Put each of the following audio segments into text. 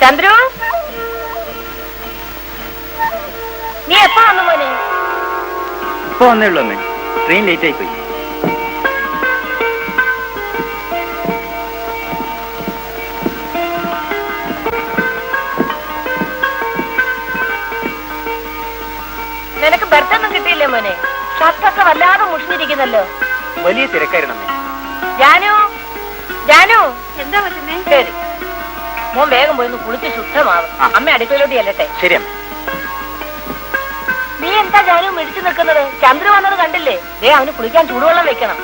ചന്ദ്രു, നീ എപ്പോ വന്നു മോനെ? ഇപ്പൊ വന്നേ ഉള്ളൂ അമ്മേ. ട്രെയിൻ ലേറ്റ് ആയി പോയി. നിനക്ക് ബർത്തൊന്നും കിട്ടിയില്ലേ മോനെ? ഷർട്ടൊക്കെ വല്ലാതെ മുഷിഞ്ഞിരിക്കുന്നല്ലോ. വലിയ തിരക്കായിരുന്നു അമ്മേ. ജാനു, ജാനു, എന്താ പറ്റുന്നേ? ശരി, മോൻ വേഗം പോയി കുളിച്ച് ശുദ്ധമാവും. അമ്മ അടുക്കളയിലോട്ട് ചെല്ലട്ടെ. ശരി അമ്മ. നീ എന്താ ജാനു മിടിച്ചു നിൽക്കുന്നത്? ചന്ദ്രു വന്നത് കണ്ടില്ലേ? ദേ അവന് കുളിക്കാൻ ചൂടുവെള്ളം വെക്കണം.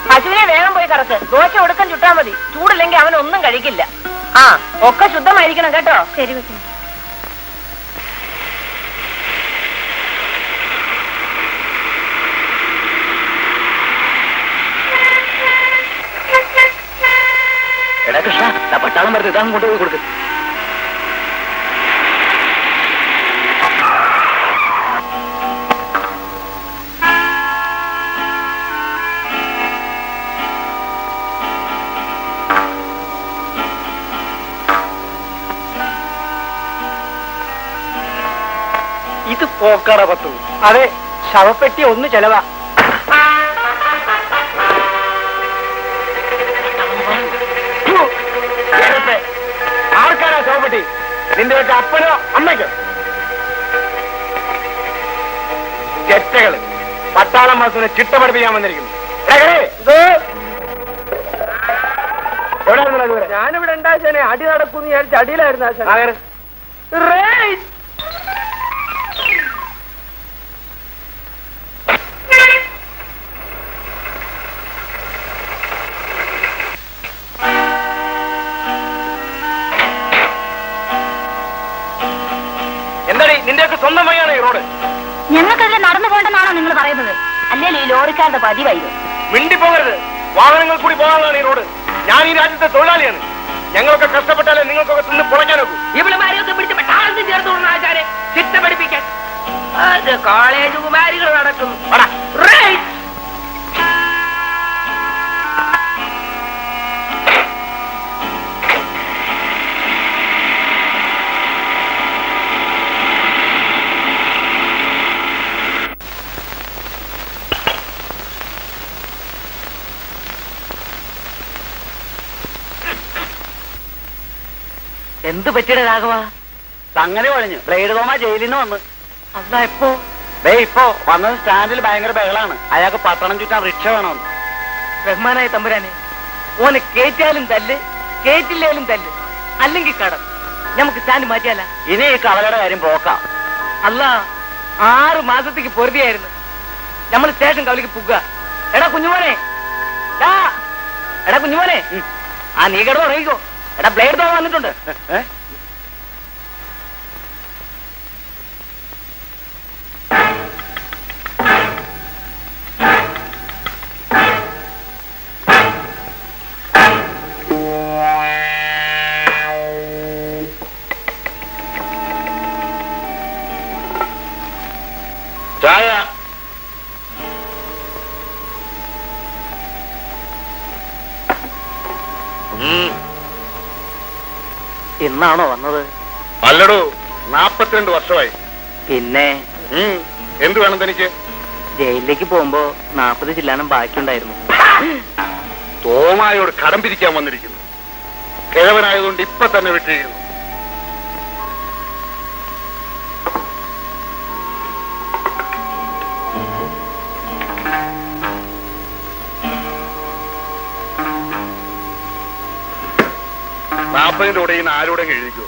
പശുവിനെ വേഗം പോയി കറക്ക്. ദോശ ഒടുക്കം ചുട്ടാ മതി. ചൂടില്ലെങ്കിൽ അവനൊന്നും കഴിക്കില്ല. ആ, ഒക്കെ ശുദ്ധമായിരിക്കണം കേട്ടോ. ശരി വെച്ചു. എടാ കൃഷ്ണ, പട്ടാളം വരുന്നത് ഇതാ കൊണ്ടുപോയി കൊടുക്കും. ഇത് പോക്കാട പത്തു. അതെ, ശവപ്പെട്ടി ഒന്ന് ചെലവാ. ആർക്കാരാ ശവപ്പെട്ടി? നിന്റെ വെച്ച അപ്പനോ അമ്മയ്ക്കോ? ചെറ്റകള് പട്ടാളം മാസത്തിന് ചിട്ട പഠിപ്പിക്കാൻ വന്നിരിക്കുന്നു. ഞാനിവിടെ ഉണ്ടാശാനെ അടി നടക്കും വിചാരിച്ച അടിയിലായിരുന്നു ആശാൻ. എന്താടി നിന്റെയൊക്കെ സ്വന്തം വഴിയാണ് ഈ റോഡ്? ഞങ്ങൾക്കതിൽ നടന്നു പോകണ്ടെന്നാണോ നിങ്ങൾ പറയുന്നത്? അല്ലെങ്കിൽ ഈ ലോറിക്കാരുടെ പതിവായത്. മിണ്ടി പോകരുത്. വാഹനങ്ങൾ കൂടി പോകാനുള്ളതാണ് ഈ റോഡ്. ഞാൻ ഈ രാജ്യത്തെ തൊഴിലാളിയാണ്. ഞങ്ങളൊക്കെ കഷ്ടപ്പെട്ടാലേ നിങ്ങൾക്കൊക്കെ തിന്ന് പൊളയ്ക്കാൻ നോക്കൂ. ഇവളുമാരെയൊക്കെ പിടിച്ച് താളത്തിൽ ചേർത്ത് ആചാരെ ചിട്ട പഠിപ്പിക്കാൻ അത് കോളേജ് കുമാരികൾ നടക്കുന്നു. എന്ത് പറ്റിയുടെ രാഘവ? അങ്ങനെ കുഴഞ്ഞു. ബ്ലേഡ് തോമ ജയിലിൽ നിന്ന് വന്ന്. അതാ എപ്പോ? ഇപ്പോ വന്നത്. സ്റ്റാൻഡിൽ ഭയങ്കര ബഹളാണ്. അയാൾക്ക് പട്ടണം ചുറ്റാൻ റിക്ഷ വേണമെന്ന്. റഹ്മാനായ തമ്പുരാനെ, ഓനെ കേറ്റാലും തല്ല്, കേറ്റില്ലേലും തല്ല്, അല്ലെങ്കിൽ കടം. നമുക്ക് സ്റ്റാൻഡ് മാറ്റിയാല. ഇനി ഈ കവലയുടെ കാര്യം പോക്കാം. അല്ല, 6 മാസത്തേക്ക് പൊറുതിയായിരുന്നു. നമ്മൾ സ്റ്റേഷൻ കവലിക്ക് പുക. എടാ കുഞ്ഞുമോനെ, എടാ കുഞ്ഞുമോനെ, ആ നീ കിടന്ന് ഉറങ്ങിക്കോ. എടാ ബ്ലേഡ് തോമ വന്നിട്ടുണ്ട്. ചായ. ഇന്നാണോ വന്നത്? അല്ലടോ, 42 വർഷമായി. പിന്നെ എന്ത് വേണം തനിക്ക്? ജയിലിലേക്ക് പോകുമ്പോ 40 ചില്ലാനം ബാക്കിയുണ്ടായിരുന്നു. തോമായോട് കടം പിരിക്കാൻ വന്നിരിക്കുന്നു. കിഴവനായതുകൊണ്ട് ഇപ്പൊ തന്നെ വിട്ടിരിക്കുന്നു. നാപ്പതിന്റെ കൂടെ ഇന്ന് ആരോടെ എഴുതിക്കോ.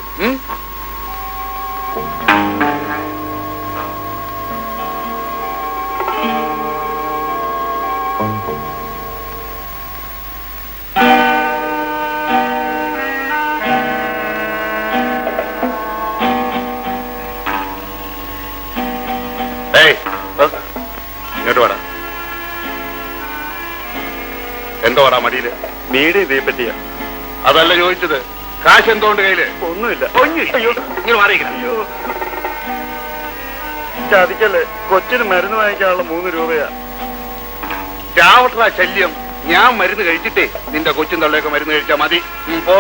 ഇങ്ങോട്ട് വേടാ. എന്തോ വാടാ മടിയില്? മീഡിയ ഇതേ പറ്റിയാ. അതല്ല ചോദിച്ചത്. കാശ് എന്തോണ്ട് കയ്യില്? ഒന്നുമില്ല. ഇങ്ങനെ മാറിയിരിക്കണം. ചതിക്കല്ലേ, കൊച്ചിന് മരുന്ന് വാങ്ങിക്കാനുള്ള 3 രൂപയാ. ചാവട്ട ശല്യം. ഞാൻ മരുന്ന് കഴിച്ചിട്ടേ നിന്റെ കൊച്ചും തള്ളയൊക്കെ മരുന്ന് കഴിച്ചാ മതി. പോ.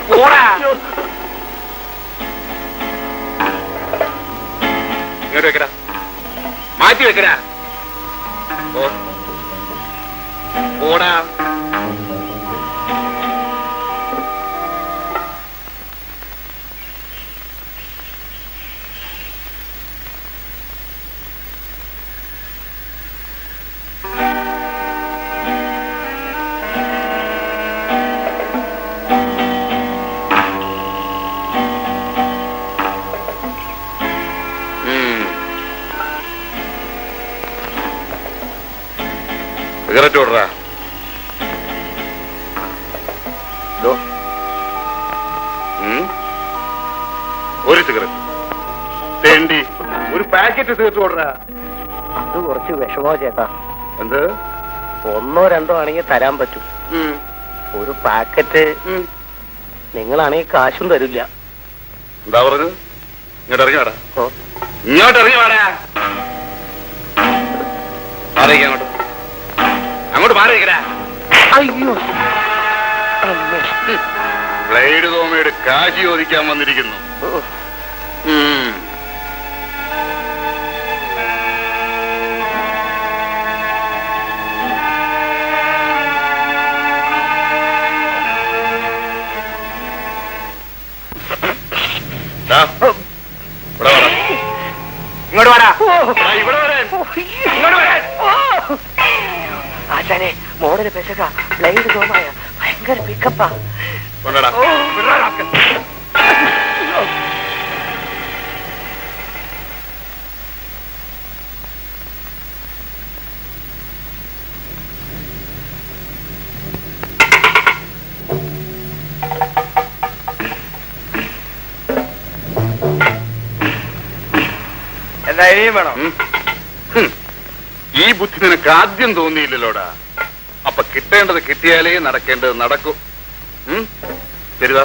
പോടാ. ഇങ്ങോട്ട് വെക്കടാ, മാറ്റി വെക്കടാ. ഓടാ. സിഗരറ്റ് ഓടറാ. ഒരു സിഗരറ്റ് തേണ്ടി ഒരു പാക്കറ്റ് സിഗരറ്റ് ഓടറാ. അത് കുറച്ച് വിഷമോ ചേട്ടാ. എന്ത്? 1 2 ആണെങ്കിൽ തരാൻ പറ്റും. ഒരു പാക്കറ്റ് നിങ്ങളാണെങ്കിൽ കാശും തരില്ല. എന്താ പറഞ്ഞത്? ഇങ്ങോട്ട് ഇറങ്ങി വാടാ. ഇങ്ങോട്ട് ഇറങ്ങി വാടാ. മാറിയിരിക്കാം അങ്ങോട്ട്. അങ്ങോട്ട് മാറിയിരിക്കടാ. അയ്യോ, ബ്ലേഡ് തോമയുടെ കാശി ചോദിക്കാൻ വന്നിരിക്കുന്നു. ഇങ്ങോട്ട് വാടാ. ഇവിടെ വരാൻ. ഇങ്ങോട്ട് വരാൻ. ആശാനെ മോഡല് പെശക ബ്ലേഡ് തോമായ ഭയങ്കര പിക്കപ്പാ. കൊണ്ടടാ. എന്താ ഇനിയും വേണം? ഈ ബുദ്ധി നിനക്ക് ആദ്യം തോന്നിയില്ലല്ലോടാ. അപ്പൊ കിട്ടേണ്ടത് കിട്ടിയാലേ നടക്കേണ്ടത് നടക്കൂ. ശരിതാ.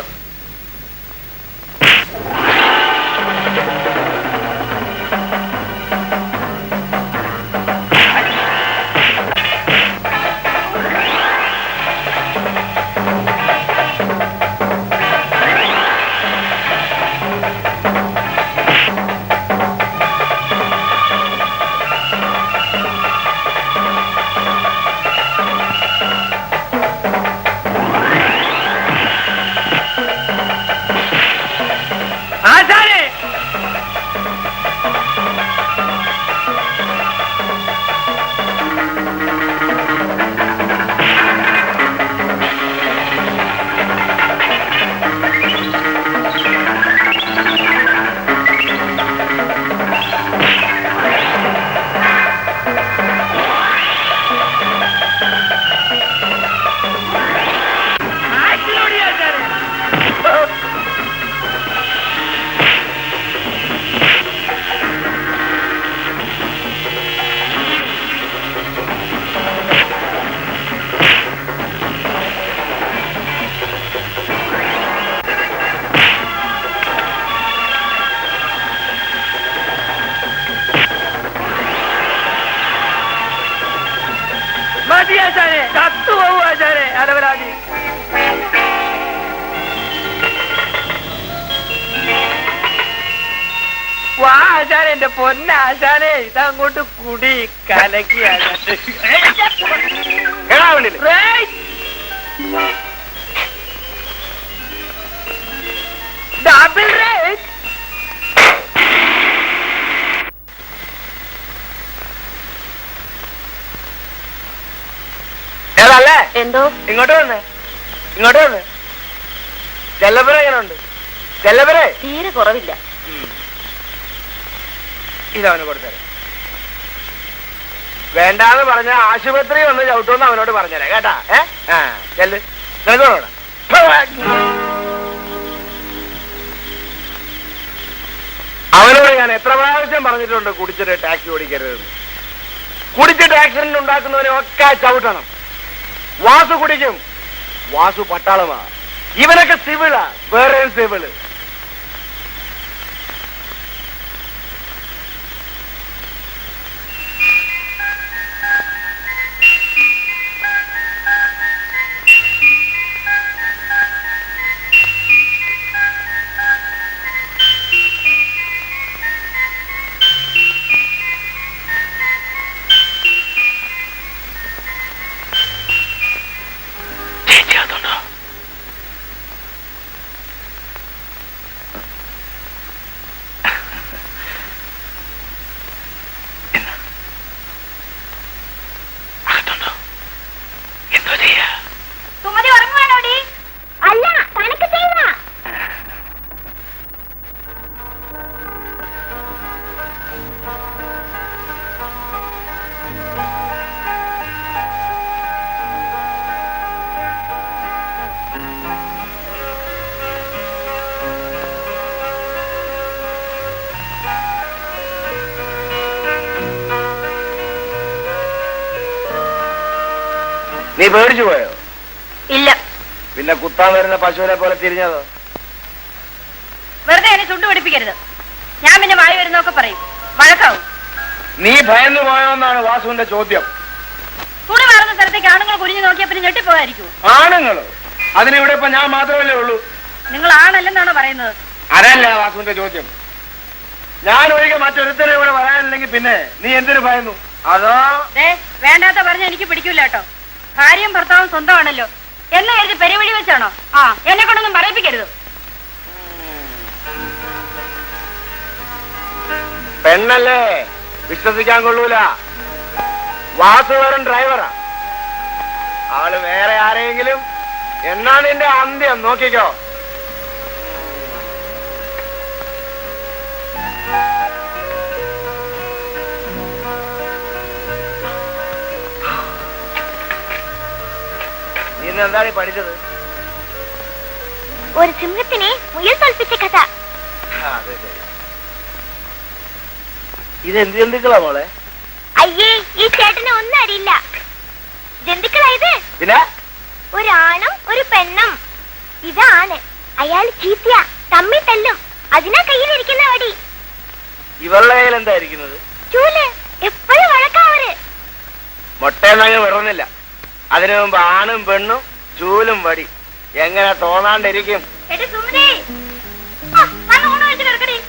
ആചാരെ ചത്തുപോകും ആചാരെ അടവരാതി. വാ ആചാരെ, എന്റെ പൊന്നാശാനെ, ഇതങ്ങോട്ട് കുടി കലക്കി ഡബിൾ റേറ്റ്. ഏതല്ലേ? എന്തോ ഇങ്ങോട്ട് വന്ന്, ഇങ്ങോട്ട് വന്ന്. ജല്ലപുര എങ്ങനെയുണ്ട്? ജല്ലപുര തീരെ കുറവില്ല. ഇതവന് കൊടുത്തരാം. വേണ്ടാന്ന് പറഞ്ഞ ആശുപത്രി ഒന്ന് ചവിട്ടുമെന്ന് അവനോട് പറഞ്ഞുതരാം കേട്ടാ. ചെല്ല്, നിനക്കോടാ. അവനോട് ഞാൻ എത്ര പ്രാവശ്യം പറഞ്ഞിട്ടുണ്ട് കുടിച്ചിട്ട് ടാക്സി ഓടിക്കരുതെന്ന്. കുടിച്ചിട്ട് ആക്സിഡന്റ് ഉണ്ടാക്കുന്നവനെ ഒക്കെ ചവിട്ടണം. വാസു കുടിക്കും, വാസു പട്ടാളമാ. ഇവനൊക്കെ സിവിളാ, വേറെ സിവിള്. നീ പേടിച്ചു പോയോ? ഇല്ല. പിന്നെ കുത്താൻ വരുന്ന പശുവിനെ പോലെ തിരിഞ്ഞതോ? വെറുതെ എന്നെ ചുണ്ടു പിടിപ്പിക്കരുത്. ഞാൻ പിന്നെ വായി വരുന്നൊക്കെ പറയും, വഴക്കാവും. നീ ഭയന്നു പോയോന്നാണ് വാസുവിന്റെ ചോദ്യം. തുണി മാറുന്ന സ്ഥലത്തേക്ക് ആണുങ്ങൾ കുനിഞ്ഞു നോക്കിയാ പിന്നെ ഞെട്ടിപ്പോകാതിരിക്കൂ. ആണുങ്ങളോ? അതിനിവിടെ ഇപ്പൊ ഞാൻ മാത്രമല്ലേ ഉള്ളൂ. നിങ്ങൾ ആണല്ലെന്നാണോ പറയുന്നത്? അതല്ല വാസുവിന്റെ ചോദ്യം. ഞാൻ ഒഴികെ മറ്റൊരുത്തരെ ഇവിടെ വരാനില്ലെങ്കിൽ പിന്നെ നീ എന്തിനു ഭയന്നു? അതോ വേണ്ടാത്ത പറഞ്ഞ എനിക്ക് പിടിക്കൂല കേട്ടോ. ഭാര്യയും ഭർത്താവും സ്വന്തമാണല്ലോ എന്ന് കരുതി പെരുവഴി വെച്ചാണോ? എന്നെ കൊണ്ടൊന്നും പറയിപ്പിക്കരുത്. പെണ്ണല്ലേ, വിശ്വസിക്കാൻ കൊള്ളൂല. വാസു വെറും ഡ്രൈവറാ. ആള് വേറെ ആരെങ്കിലും എന്നാ നിന്റെ അന്ത്യം നോക്കിക്കോ. നീ എന്താണ് പഠിച്ചത്? ഒരു സിംഹത്തിനെ മുയൽ തോൽപ്പിച്ച കഥ. അതെ ശരി. ഇതെന്ത് ജന്തുക്കളാ മോളെ? അയ്യേ, ഈ ചേട്ടനെ ഒന്നും അറിയില്ല. ജന്തുക്കളായത് പിന്നെ ഒരാണും ഒരു പെണ്ണും. ഇതാണ് അയാൾ ചീത്തിയ തമ്മി തല്ലും. അതിനാ കയ്യിലിരിക്കുന്ന വടി. ഇവളുടെ കയ്യിൽ എന്തായിരിക്കുന്നത്? ചൂല്. എപ്പോഴും വഴക്കാവര്. മുട്ടയെന്നങ്ങ് വിടുന്നില്ല. അതിനു മുമ്പ് ആണും പെണ്ണും ചൂലും വടി. എങ്ങനെ തോന്നാണ്ടിരിക്കും? എടി സുമതി, വന്ന് ഊണ് കഴിച്ച് കിടക്കടി.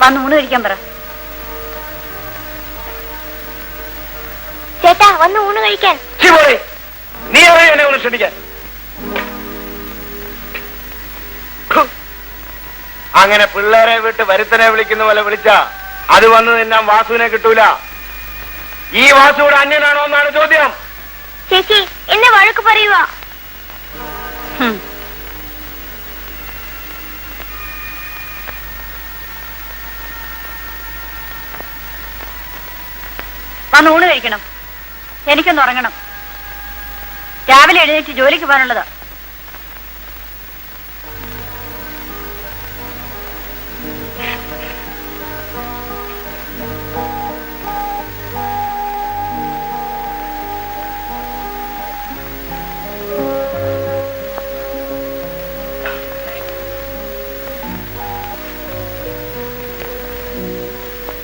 വന്ന് ഊണ് കഴിക്കാൻ പറ. ചേട്ടാ, വന്ന് ഊണ് കഴിക്കാൻ. നീ എന്നെ ഒന്ന് ക്ഷണിക്കാൻ. അങ്ങനെ പിള്ളേരെ വിട്ട് വരുത്തനെ വിളിക്കുന്ന പോലെ വിളിച്ചാ അത് വന്ന് നിന്നാൻ വാസുവിനെ കിട്ടൂല. ഈ വാസുവിടെ അന്യനാണോ എന്നാണ് ചോദ്യം. ചേച്ചി, എന്നെ വഴക്ക് പറയുക. വന്ന് ഊണ് കഴിക്കണം. എനിക്കൊന്ന് ഉറങ്ങണം. രാവിലെ എഴുന്നേറ്റ് ജോലിക്ക് പോകാനുള്ളതാ.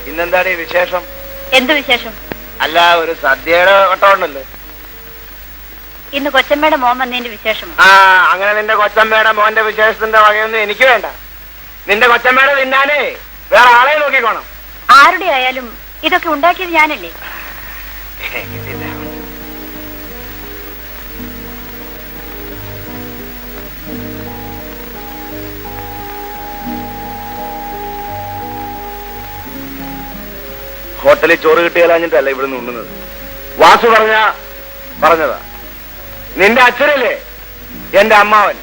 ഇന്നെന്താണ് ഈ വിശേഷം? എന്ത് വിശേഷം? അല്ല, ഒരു സദ്യയുടെ വട്ടമുണ്ടല്ലോ. ഇന്ന് കൊച്ചമ്മയുടെ മോൻ വന്നതിന്റെ വിശേഷം. അങ്ങനെ നിന്റെ കൊച്ചമ്മയുടെ മോന്റെ വിശേഷത്തിന്റെ വകയൊന്നും എനിക്ക് വേണ്ട. നിന്റെ കൊച്ചമ്മയുടെ തിന്നാനേ വേറെ ആളെ നോക്കിക്കോണം. ആരുടെ ആയാലും ഇതൊക്കെ ഉണ്ടാക്കിയത് ഞാനല്ലേ. ഹോട്ടലിൽ ചോറ് കിട്ടിയാലഞ്ഞിട്ടല്ല ഇവിടുന്ന് ഉണ്ണുന്നത്. വാസു പറഞ്ഞതാ. നിന്റെ അച്ഛനല്ലേ എന്റെ അമ്മാവൻ.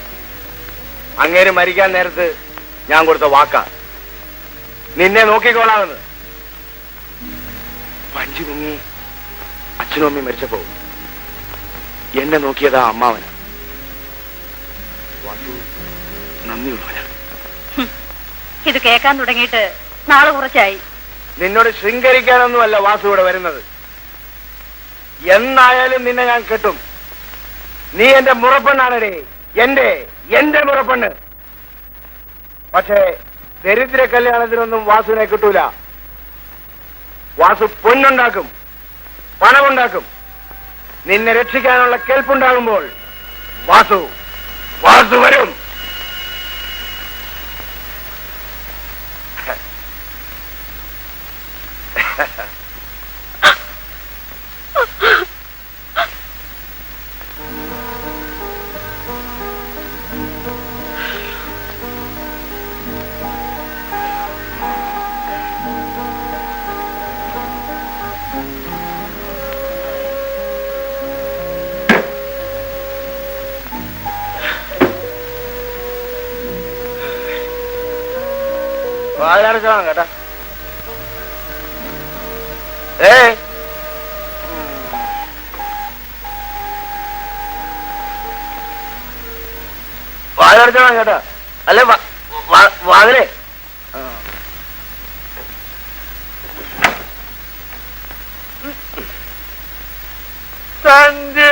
അങ്ങേര് മരിക്കാൻ നേരത്ത് ഞാൻ കൊടുത്ത വാക്കാ, നിന്നെ നോക്കിക്കോളാമെന്ന്. വഞ്ചി മുങ്ങി അച്ഛനും അമ്മയും മരിച്ചപ്പോ എന്നെ നോക്കിയതാ അമ്മാവന്. വാസു നന്ദിയുള്ളവനാ. ഇത് കേൾക്കാൻ തുടങ്ങിയിട്ട് നാളെ കുറച്ചായി. നിന്നോട് ശൃംഗരിക്കാനൊന്നുമല്ല വാസു ഇവിടെ വരുന്നത്. എന്നായാലും നിന്നെ ഞാൻ കെട്ടും. നീ എന്റെ മുറപ്പെണ്ണാണേ, എന്റെ മുറപ്പെണ്ണ്. പക്ഷേ ദരിദ്ര കല്യാണത്തിനൊന്നും വാസുവിനെ കിട്ടൂല. വാസു പൊന്നുണ്ടാക്കും, പണമുണ്ടാക്കും. നിന്നെ രക്ഷിക്കാനുള്ള കെൽപ്പുണ്ടാകുമ്പോൾ വാസു വരും. വാതിലടച്ചോളാം കേട്ടാ. വാതിലടച്ചോളാം കേട്ടോ. അല്ലെ വാതിലേ സന്ധ്യ,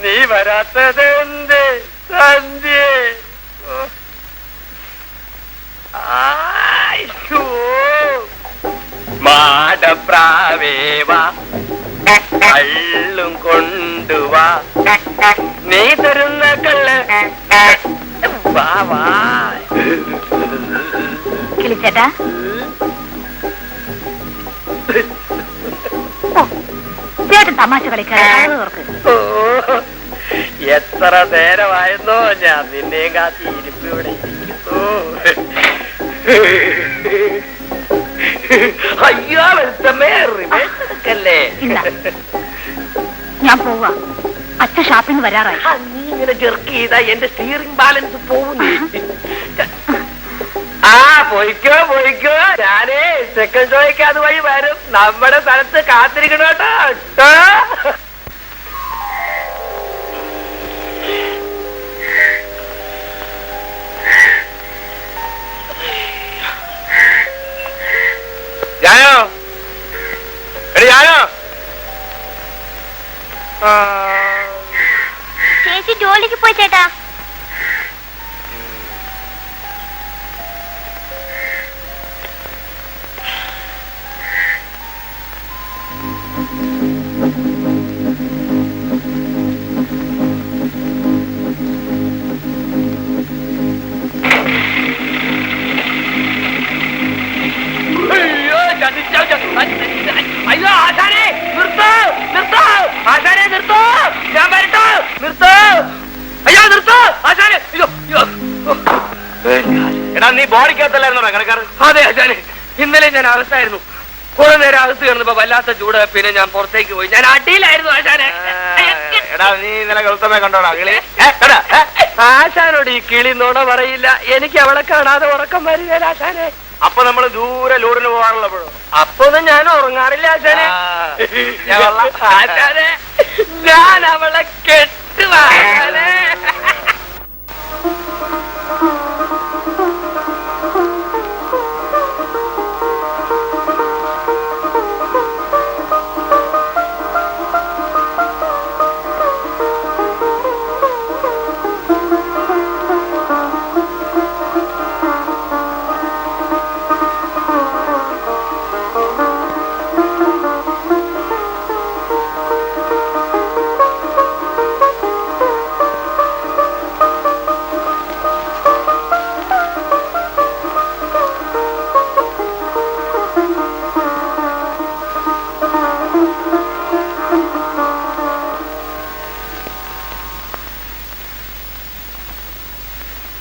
നീ വരാത്തത് എന്ത് സന്ധ്യ? മാടപ്രാവേവാ കള്ളും കൊണ്ടുവാ, നീ തരുന്ന കള്ള് വാ വാ. കിളിച്ചേട്ടാ, ചേട്ടൻ തമാശ കളിക്കാർക്ക്. എത്ര നേരമായിരുന്നോ ഞാൻ നിന്നെയും കാത്തി ഇരിപ്പ് ഇവിടെ ഇരിക്കുന്നു. അയ്യോ വെളുത്തമ്മേ, റിവേഴ്സല്ലേ? ഞാൻ പോവാ, അച്ഛൻ ഷാപ്പിൽ നിന്ന് വരാറായി. നീ ഇങ്ങനെ ജെർക്ക് ചെയ്താ എന്റെ സ്റ്റിയറിംഗ് ബാലൻസ് പോകുന്നേ. ആ പോയിക്കോ പോയിക്കോ, ഞാനേ സെക്കൻഡ് ഷോയ്ക്ക് അതുവഴി വരും. നമ്മുടെ സ്ഥലത്ത് കാത്തിരിക്കണം കേട്ടോ. ഞാനോ എടി ഞാനോ? ചേച്ചി ജോലിക്ക് പോയി ചേട്ടാ. അയ്യോ ആശാനെ നിർത്തോ നിർത്തോ, ആശാനെ നിർത്തോ, ഞാൻ വരട്ടോ, നിർത്തോ, അയ്യോ നിർത്തോ ആശാനെ. അയ്യോ എടാ, നീ ബോഡിക്കകത്തല്ലായിരുന്നോ കണക്കാർ? അതെ ആശാനെ, ഇന്നലെ ഞാൻ അകത്തായിരുന്നു. കുറെ നേരം അകത്ത് കിടന്നപ്പോ വല്ലാത്ത ചൂട്, പിന്നെ ഞാൻ പുറത്തേക്ക് പോയി. ഞാൻ അടിയിലായിരുന്നു ആശാനെ. എടാ നീ ഇന്നലെ ഗൗതമെ കണ്ടോടാ കിളി? ആശാനോട് ഈ കിളി നുണ പറയില്ല, എനിക്ക് അവളെ കാണാതെ ഉറക്കം വരില്ല ആശാനെ. അപ്പൊ നമ്മള് ദൂരെ ലോഡിന് പോകാറുള്ളപ്പോഴോ? അപ്പൊ ഒന്നും ഞാൻ ഉറങ്ങാറില്ല ആശാനെ. ആശാനെ, ഞാൻ അവളെ കെട്ടുവാശാനെ.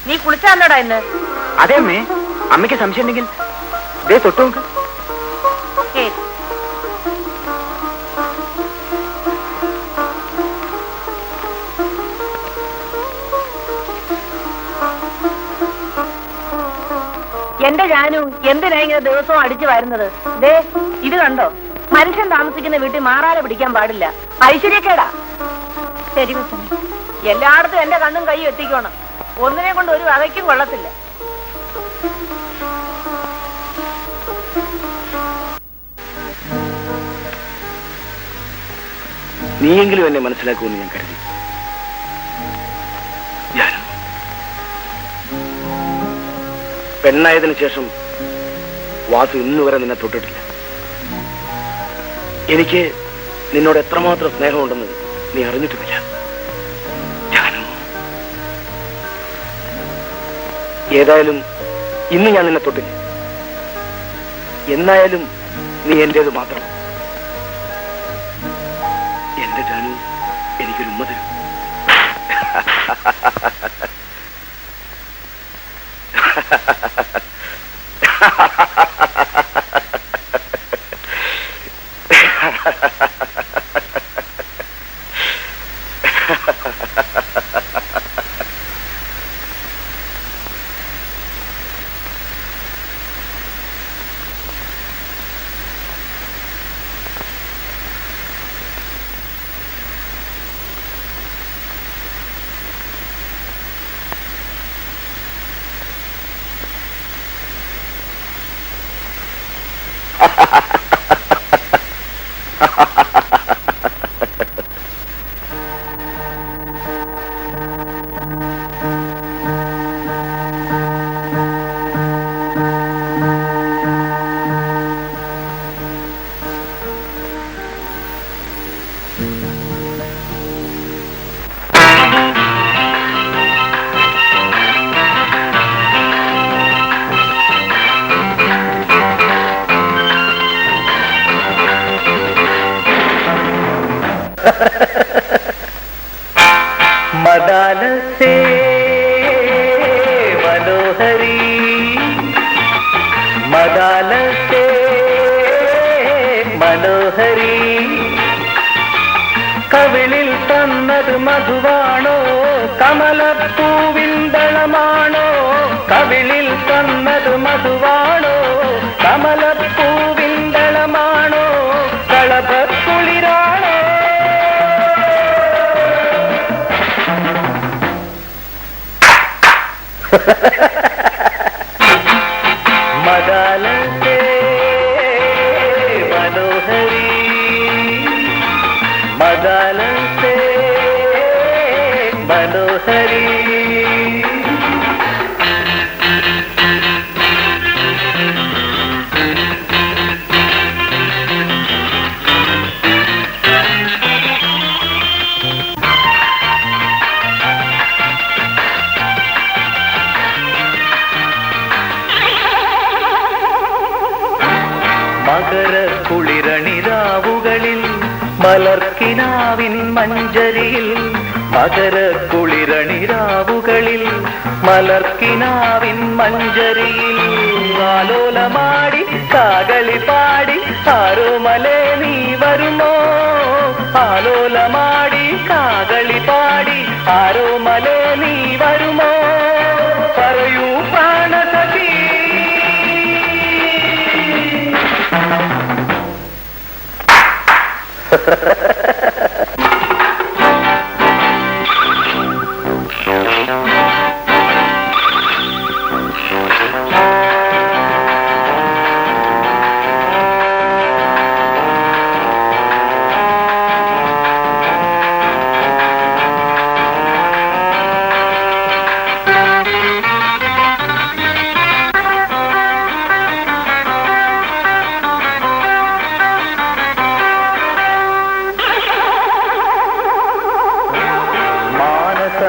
നീ കുളിച്ചാന്നോടാ ഇന്ന്? അതെ അമ്മേ, അമ്മയ്ക്ക് സംശയം ഉണ്ടെങ്കിൽ ദേ തൊട്ടു നോക്ക്. എന്റെ ജാനു, എന്തിനാ ഇങ്ങനെ ദിവസവും അടിച്ചു വരുന്നത്? ദേ ഇത് കണ്ടോ, മനുഷ്യൻ താമസിക്കുന്ന വീട്ടിൽ മാറാല പിടിക്കാൻ പാടില്ല, ഐശ്വര്യക്കേടാ. ശരി, എല്ലായിടത്തും എന്റെ കണ്ണും കൈ എത്തിക്കണം. ഒന്നിനെ കൊണ്ട് ഒരു വകയ്ക്കും കൊള്ളത്തില്ല. നീയെങ്കിലും എന്നെ മനസ്സിലാക്കുമെന്ന് ഞാൻ കരുതി. പെണ്ണായതിനു ശേഷം വാസു ഇന്നുവരെ നിന്നെ തൊട്ടിട്ടില്ല. എനിക്ക് നിന്നോട് എത്രമാത്രം സ്നേഹമുണ്ടെന്ന് നീ അറിഞ്ഞിട്ടുമില്ല. ഏതായാലും ഇന്ന് ഞാൻ നിന്നെ തൊട്ടില്ല. എന്നായാലും നീ എന്റേത് മാത്രം. എന്റെ ജാനു, എനിക്കൊരു ഉമ്മ തരും. മദാലസേ മനോഹരി മദാലസേ മനോഹരി കവിളിൽ തന്നത് മധുവാണോ കമലപ്പൂവിൻ ദളമാണോ കവിളിൽ തന്നത് മധുവാണോ കമലപ്പൂവിൻ ദളമാണോ കളഭക്കുളിരാണോ മദാലസേ മനോഹരി മദാലസേ മനോഹരി മകര കുളിരണിരാവുകളിൽ മലർക്കിനാവിൻ മഞ്ചരിയിൽ മകര കുളിരണിരാവുകളിൽ മലർക്കിനാവിൻ മഞ്ചരിയിൽ ആലോലമാടി കാകളി പാടി ആരോമലേ നീ വരുമോ ആലോലമാടി കാകളി പാടി ആരോമലേ നീ വരുമോ പറയൂ പ്രാണസഖി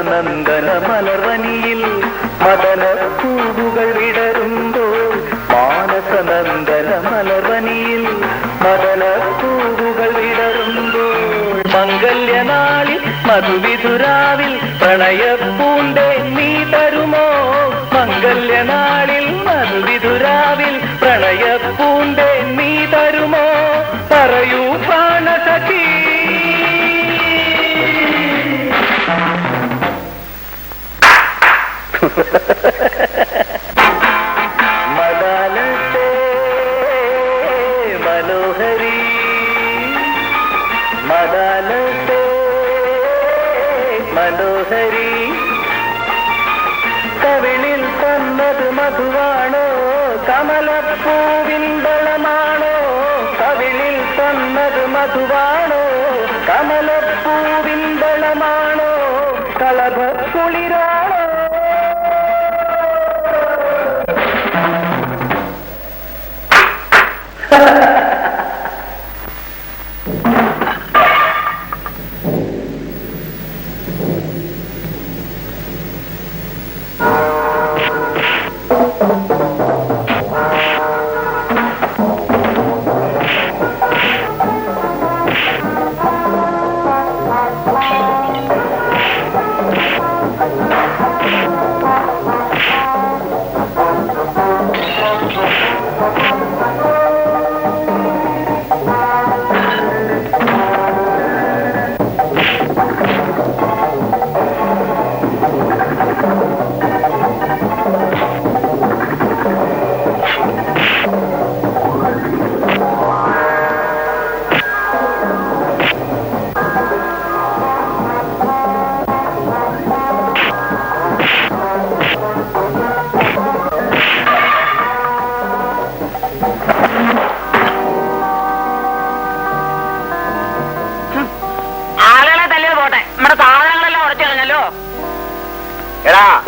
നന്ദന മലർവനിയിൽ മദന പൂവുകൾ വിടരുമ്പോൾ മാനസനന്ദന മലർവനിയിൽ മദന പൂവുകൾ വിടരുമ്പോൾ മംഗല്യനാളിൽ മധുവിധുരാവിൽ പ്രണയപ്പൂണ്ടേ നീ തരുമോ മംഗല്യനാളിൽ മധുവിധുരാവിൽ പ്രണയപ്പൂണ്ടേ നീ തരുമോ പറയൂ പ്രാണസഖി മദാലസേ മനോഹരി മദാലസേ മനോഹരി കവിളിൽ തന്നത് മധുവാണോ കമലപ്പൂവിൻ ദളമാണോ കവിളിൽ തന്നത് മധുവാണോ കമലപ്പൂവിൻ ദളമാണോ കളഭക്കുളിരാണോ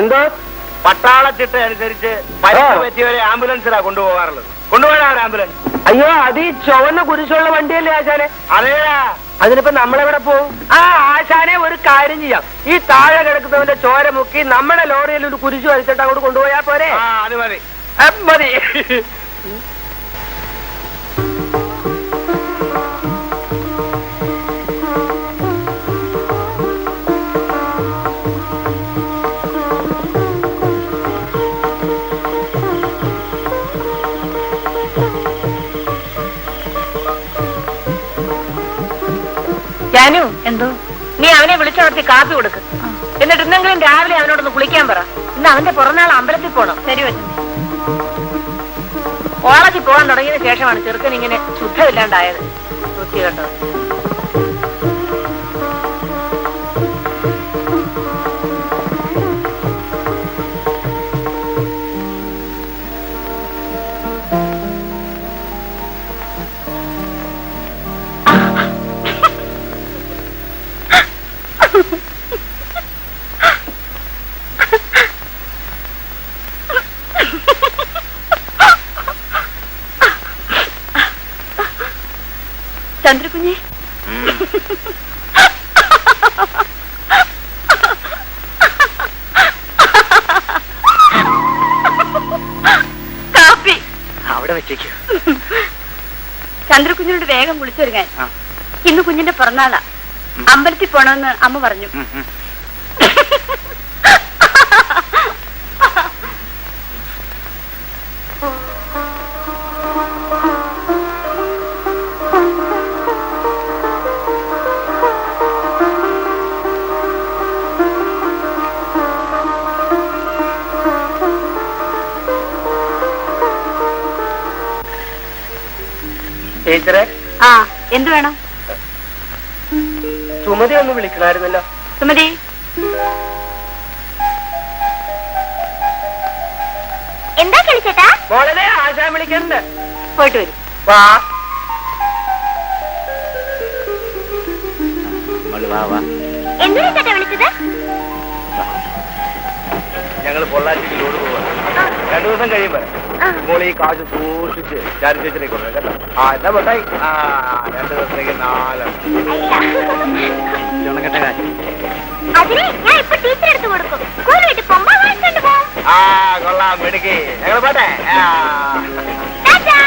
എന്തോ പട്ടാളച്ചിട്ട് അനുസരിച്ച് പരിക്ക് പറ്റിയവരെ ആംബുലൻസിലാ കൊണ്ടുപോകാറുള്ളത്. കൊണ്ടുപോകാൻ ആംബുലൻസ്. അയ്യോ, അത് ഈ ചുവന്ന കുരിശുള്ള വണ്ടിയല്ലേ ആശാനെ? അതേടാ. അതിനിപ്പോ നമ്മളെവിടെ പോവും? ആ ആശാനെ, ഒരു കാര്യം ചെയ്യാം. ഈ താഴെ കിടക്കുന്നവന്റെ ചോര മുക്കി നമ്മുടെ ലോറിയിൽ ഒരു കുരിശു വരച്ചിട്ട് അങ്ങോട്ട് കൊണ്ടുപോയാ പോരെ? അത് മതി. മതി. ജാനു, എന്തോ? നീ അവനെ വിളിച്ചുണർത്തി കാപ്പി കൊടുക്ക്. എന്നിട്ട് ഇന്നെങ്കിലും രാവിലെ അവനോടൊന്ന് കുളിക്കാൻ പറ. ഇന്ന് അവന്റെ പുറന്നാൾ അമ്പലത്തിൽ പോണം. ശരി വച്ചു. കോളേജിൽ പോകാൻ തുടങ്ങിയതിന് ശേഷമാണ് ചെറുക്കൻ ഇങ്ങനെ ശുദ്ധമില്ലാണ്ടായത്. വൃത്തി കേട്ടോ. ചന്ദ്രകുഞ്ഞെ, കാപ്പി അവിടെ വെച്ചേക്കൂ. ചന്ദ്രകുഞ്ഞിനോട് വേഗം കുളിച്ചൊരുങ്ങാൻ. ഇന്ന് കുഞ്ഞിന്റെ പിറന്നാളാ. അമ്പലത്തിൽ പോണമെന്ന് അമ്മ പറഞ്ഞു. ടീച്ചറെ, ആ, എന്ത് വേണം? സുമതി ഒന്ന് വിളിക്കണമായിരുന്നല്ലോ. സുമതി, എന്താ കളിച്ചേട്ടാ? മോളെ ആശാൻ വിളിക്കണ്ട്. പോയിട്ട് വരും. വാ. എന്തിനാ ചേട്ടാ വിളിച്ചത്? ഞങ്ങൾ പൊള്ളാച്ചിക്ക് ലോഡ് പോവാ. 2 ദിവസം കഴിയുമ്പോ മോൾ ഈ കാശ് സൂക്ഷിച്ച് ചാരി ചേച്ചിനെ കൊണ്ടു കേട്ടോ. ആ എന്താ പൊട്ടായി? 2 ദിവസത്തേക്ക് 4. അതിന് ഞാൻ ഇപ്പൊ ടീച്ചർ എടുത്ത് കൊടുക്കും. സ്കൂൾ വീട്ടിൽ പോകുമ്പോ വാങ്ങിക്കൊണ്ട് പോകും. കൊള്ളാം, മിടുക്കി. ഞങ്ങൾ പോട്ടെ. ടാറ്റാ.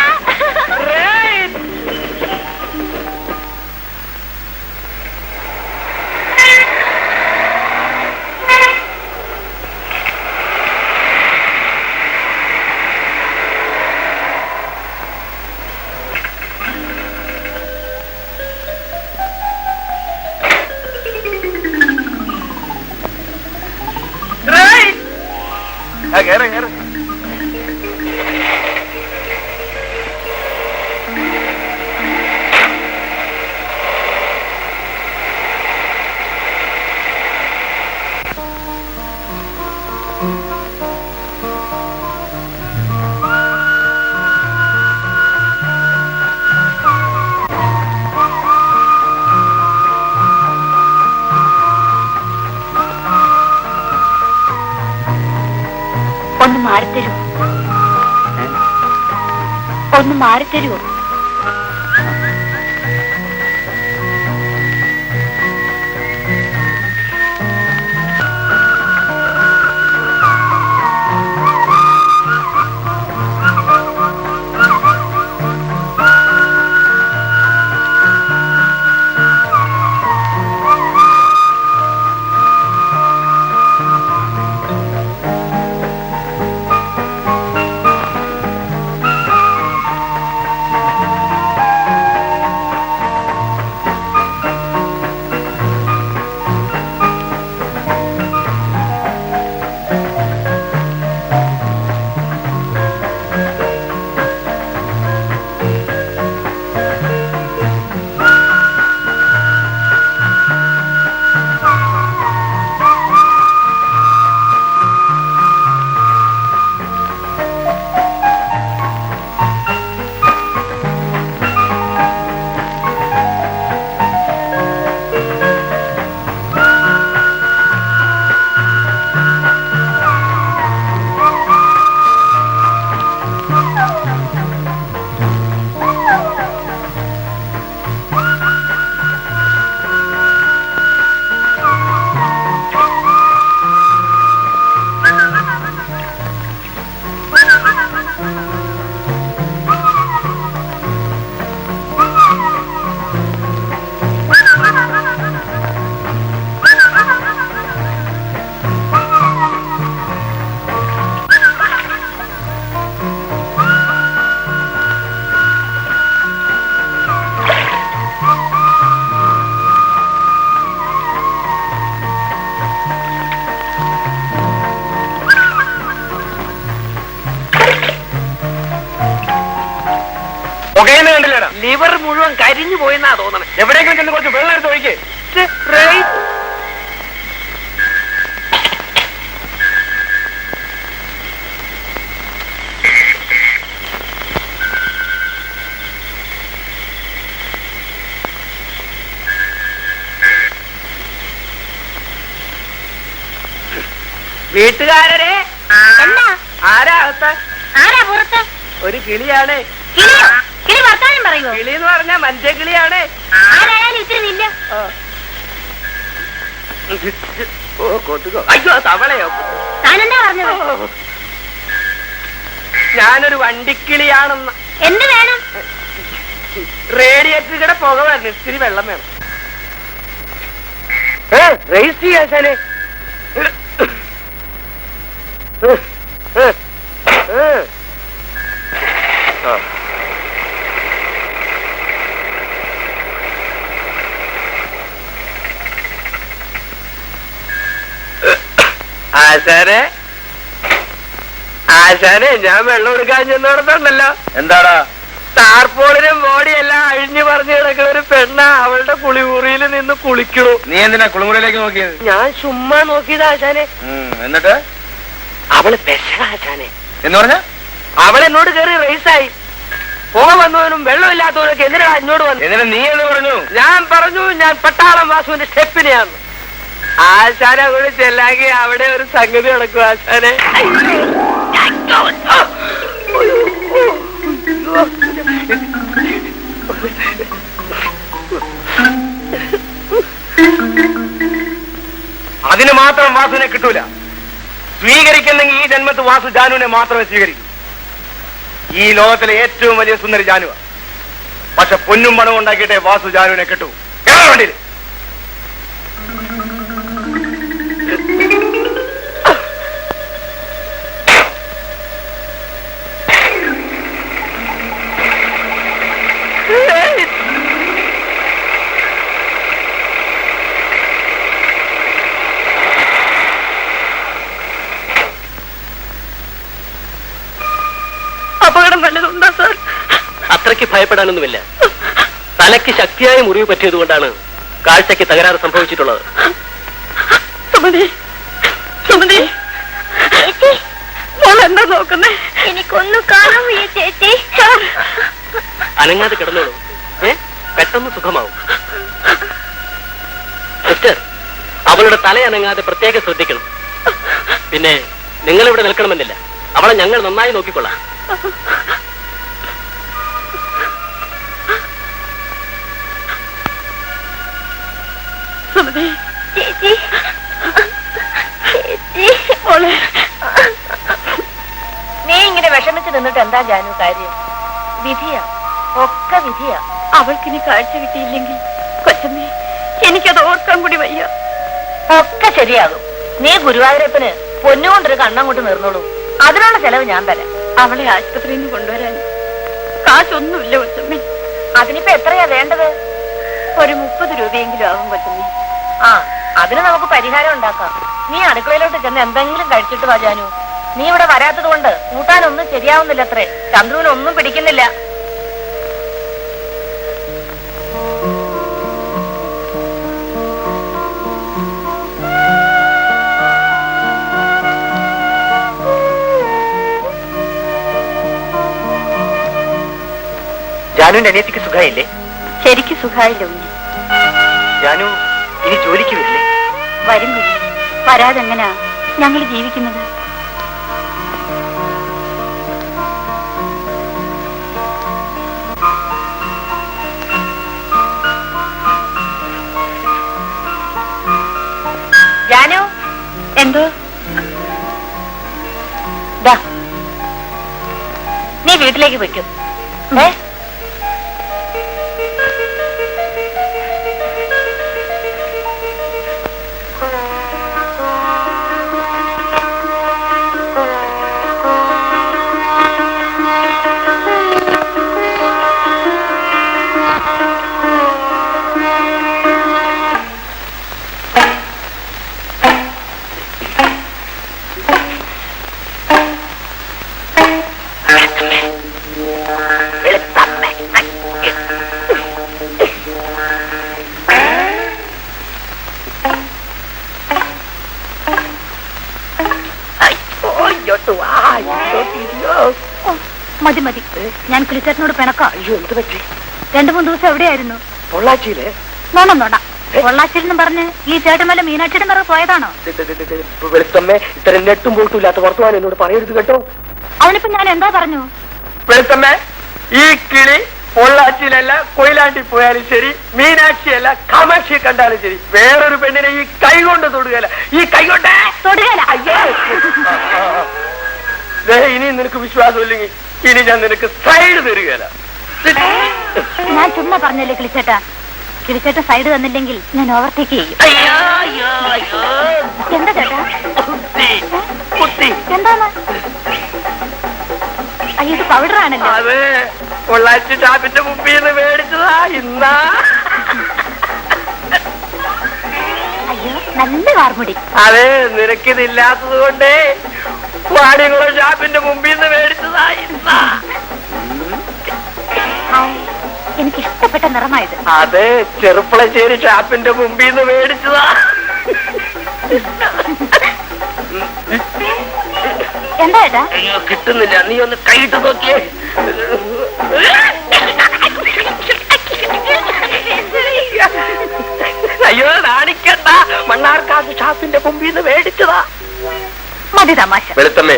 കേറ് കേറ്. ഒന്ന് മാറിത്തരൂ. ഒന്ന് മാറിത്തരുമോ? പുകയെന്ന് കണ്ടില്ലടാ. ലിവർ മുഴുവൻ കരിഞ്ഞു പോയെന്നാ തോന്നണേ. എവിടെയെങ്കിലും ചെന്ന് കുറച്ച് വെള്ളം എടുത്ത് ഒഴിക്കേ. വീട്ടുകാരനെ എന്താ ആരാ അകത്ത്? ആരാ പുറത്ത്? ഒരു കിളിയാണ്. കിളിയോ? കിളി വർത്താനം പറയുമോ? കിളി എന്ന് പറഞ്ഞാ മനുഷ്യ കിളിയാണ്. ആരായാലും ഇത്തിരി നില്ല. ഓ കൊതുകോ? അയ്യോ തവളയോ? താനെന്താ പറഞ്ഞത്? ഞാനൊരു വണ്ടിക്കിളിയാണെന്ന്. എന്ത് വേണം? റേഡിയേറ്ററിയുടെ പുക വരണം, ഇത്തിരി വെള്ളം വേണം. രജിസ്റ്റർ ചെയ്യാശാനെ. ആശാനെ ഞാൻ വെള്ളം എടുക്കാൻ ചെന്നോടത്തുണ്ടല്ലോ. എന്താടാ? ടാർപോളിനും ബോഡിയെല്ലാം അഴിഞ്ഞു പറഞ്ഞു കിടക്കുന്ന ഒരു പെണ്ണ അവളുടെ കുളിമുറിയിൽ നിന്ന് കുളിക്കണു. നീ എന്തിനാ കുളിമുറിയിലേക്ക് നോക്കിയത്? ഞാൻ ചുമ്മാ നോക്കിയത് ആശാനെ. എന്നിട്ട് അവള് പെശക ആശാനെ. എന്ന് പറഞ്ഞ അവൾ എന്നോട് കയറി റേസായി. പുക വന്നവനും വെള്ളമില്ലാത്തവനൊക്കെ എന്തിനാ എന്നോട് വന്നു? എന്നിട്ട് നീ എന്ന് പറഞ്ഞു? ഞാൻ പറഞ്ഞു ഞാൻ പട്ടാളം വാസുവിന്റെ സ്റ്റെപ്പിനെയാണ്. ആശാനെ വിളിച്ചെല്ലെങ്കിൽ അവിടെ ഒരു സംഗതി നടക്കും ആശാനെ. അതിന് മാത്രം വാസുവിനെ കിട്ടൂല. സ്വീകരിക്കുന്നെങ്കിൽ ഈ ജന്മത്ത് വാസു ജാനുവിനെ മാത്രമേ സ്വീകരിക്കൂ. ഈ ലോകത്തിലെ ഏറ്റവും വലിയ സുന്ദരി ജാനുവ. പക്ഷെ പൊന്നും പണവും ഉണ്ടാക്കിയിട്ടേ വാസു ജാനുവിനെ കിട്ടൂ. വണ്ടിയിൽ അപകടം വല്ലതുണ്ടോ സാർ? അത്രയ്ക്ക് ഭയപ്പെടാനൊന്നുമില്ല. തലയ്ക്ക് ശക്തിയായ മുറിവ് പറ്റിയതുകൊണ്ടാണ് കാഴ്ചയ്ക്ക് തകരാറ് സംഭവിച്ചിട്ടുള്ളത്. സുമതി, സുമതി, ചേച്ചി എന്താ നോക്കുന്നേ? എനിക്കൊന്നും കാണാൻ വയ്യ ചേച്ചി. അനങ്ങാതെ കിടന്നോളൂ. പെട്ടെന്ന് സുഖമാവും. സിസ്റ്റർ, അവളുടെ തല അനങ്ങാതെ പ്രത്യേകം ശ്രദ്ധിക്കണം. പിന്നെ നിങ്ങളിവിടെ നിൽക്കണമെന്നില്ല. അവളെ ഞങ്ങൾ നന്നായി നോക്കിക്കൊള്ളാം. സുമതി, ചേച്ചി ചേച്ചി മോളെ, നീ ഇങ്ങനെ വിഷമിച്ച് നിന്നിട്ട് എന്താ ജാനു കാര്യം? വിധിയാ, ഒക്കെ വിധിയാ. അവൾക്കിനി കാഴ്ച കിട്ടിയില്ലെങ്കിൽ കൊച്ചമ്മേ എനിക്കത് ഓർക്കാൻ കൂടി വയ്യ. ഒക്കെ ശരിയാകും. നീ ഗുരുവായൂരപ്പന് പൊന്നുകൊണ്ടൊരു കണ്ണം കൊണ്ട് നിർന്നോളൂ. അതിനുള്ള ചെലവ് ഞാൻ തരാം. അവളെ ആശുപത്രിയിൽ നിന്ന് കൊണ്ടുവരാൻ കാശൊന്നുമില്ല കൊച്ചമ്മേ. അതിനിപ്പോ എത്രയാ വേണ്ടത്? ഒരു 30 രൂപയെങ്കിലും ആകും കൊച്ചമ്മേ. ആ, അതിന് നമുക്ക് പരിഹാരം ഉണ്ടാക്കാം. നീ അടുക്കളയിലോട്ട് ചെന്ന് എന്തെങ്കിലും കഴിച്ചിട്ട് വാ ജാനു. നീ ഇവിടെ വരാത്തത് കൊണ്ട് കൂട്ടാനൊന്നും ശരിയാവുന്നില്ല. അത്രേ, ചന്ദ്രുവിനൊന്നും പിടിക്കുന്നില്ല. ജാനുവിന്റെ അനിയത്തിക്ക് സുഖമായില്ലേ? ശരിക്ക് സുഖായില്ല ഉണ്ണി. ജാനു ഇനി ജോലിക്ക് വരില്ലേ? വരും കുഞ്ഞി, വരാതെങ്ങനാ ഞങ്ങൾ ജീവിക്കുന്നത്? ജാനു, എന്തോ? ദാ, നീ വീട്ടിലേക്ക് വെക്കും. ഇങ്ങോട്ട് വാ, ഇങ്ങോട്ട് ഇരിയോ. മതി മതി, ഞാൻ കിളിച്ചേട്ടനോട് പിണക്കാം. അയ്യോ, എന്ത് പറ്റി? 2-3 ദിവസം എവിടെയായിരുന്നു? പൊള്ളാച്ചിയില് നോണ പൊള്ളാച്ചിൽ പറഞ്ഞ് ഈ ചേട്ടന്മല്ല മീനാക്ഷിയുടെ പിറകെ പോയതാണോ? വെളുത്തമ്മേ, ഇത്തരം നെട്ടും പോയിട്ടില്ലാത്ത വർത്തമാനം എന്നോട് പറയരുത് കേട്ടോ. അവനിപ്പോ ഞാൻ എന്താ പറഞ്ഞു? വെളുത്തമ്മേ, ഈ കിളി പൊള്ളാച്ചിയിലല്ല കൊയിലാണ്ടി പോയാലും ശരി, മീനാക്ഷിയല്ല കാമാക്ഷി കണ്ടാലും ശരി, വേറൊരു പെണ്ണിനെ ഈ കൈ കൊണ്ട് തൊടുകയല്ല. ഈ കൈ കൊണ്ട് തൊടുകയല്ല. അയ്യോ, ഇനി നിനക്ക് വിശ്വാസമില്ലെങ്കിൽ ഇനി ഞാൻ നിനക്ക് സൈഡ് തരികയല്ല. ഞാൻ ചുമ്മാ പറഞ്ഞല്ലേ കിളിച്ചേട്ടാ. കിളിച്ചേട്ട സൈഡ് തന്നില്ലെങ്കിൽ ഞാൻ ഓവർടേക്ക് ചെയ്യും. എന്താ ചേട്ടാ? എന്താണ്? അയ്യോ, ഇത് പൗഡറാണല്ലോ. അത് പൊള്ളാച്ചി ഷാപ്പിന്റെ മുമ്പിൽ നിന്ന് മേടിച്ചതാ. ഇന്നാ അയ്യോ, നല്ല കാർമുടി. അതെ, നിനക്കിതില്ലാത്തത് കൊണ്ടേ വാടികുളം ഷാപ്പിന്റെ മുമ്പിൽ നിന്ന് മേടിച്ചതാ. ഇന്നാ എനിക്ക് ഇഷ്ടപ്പെട്ട നിറമായത്. അതെ, ചെറുപ്പളശ്ശേരി ഷാപ്പിന്റെ മുമ്പിൽ നിന്ന് മേടിച്ചതാ. എന്താ ഏട്ടാ? അയ്യോ, കിട്ടുന്നില്ല. നീ ഒന്ന് കൈയിട്ട് നോക്കിയേ. അയ്യോ, നാണിക്കണ്ട. മണ്ണാർക്കാട് ഷാപ്പിന്റെ മുമ്പിൽ നിന്ന് മേടിച്ചതാ. മതി തമാശ. വെളുത്തമ്മേ,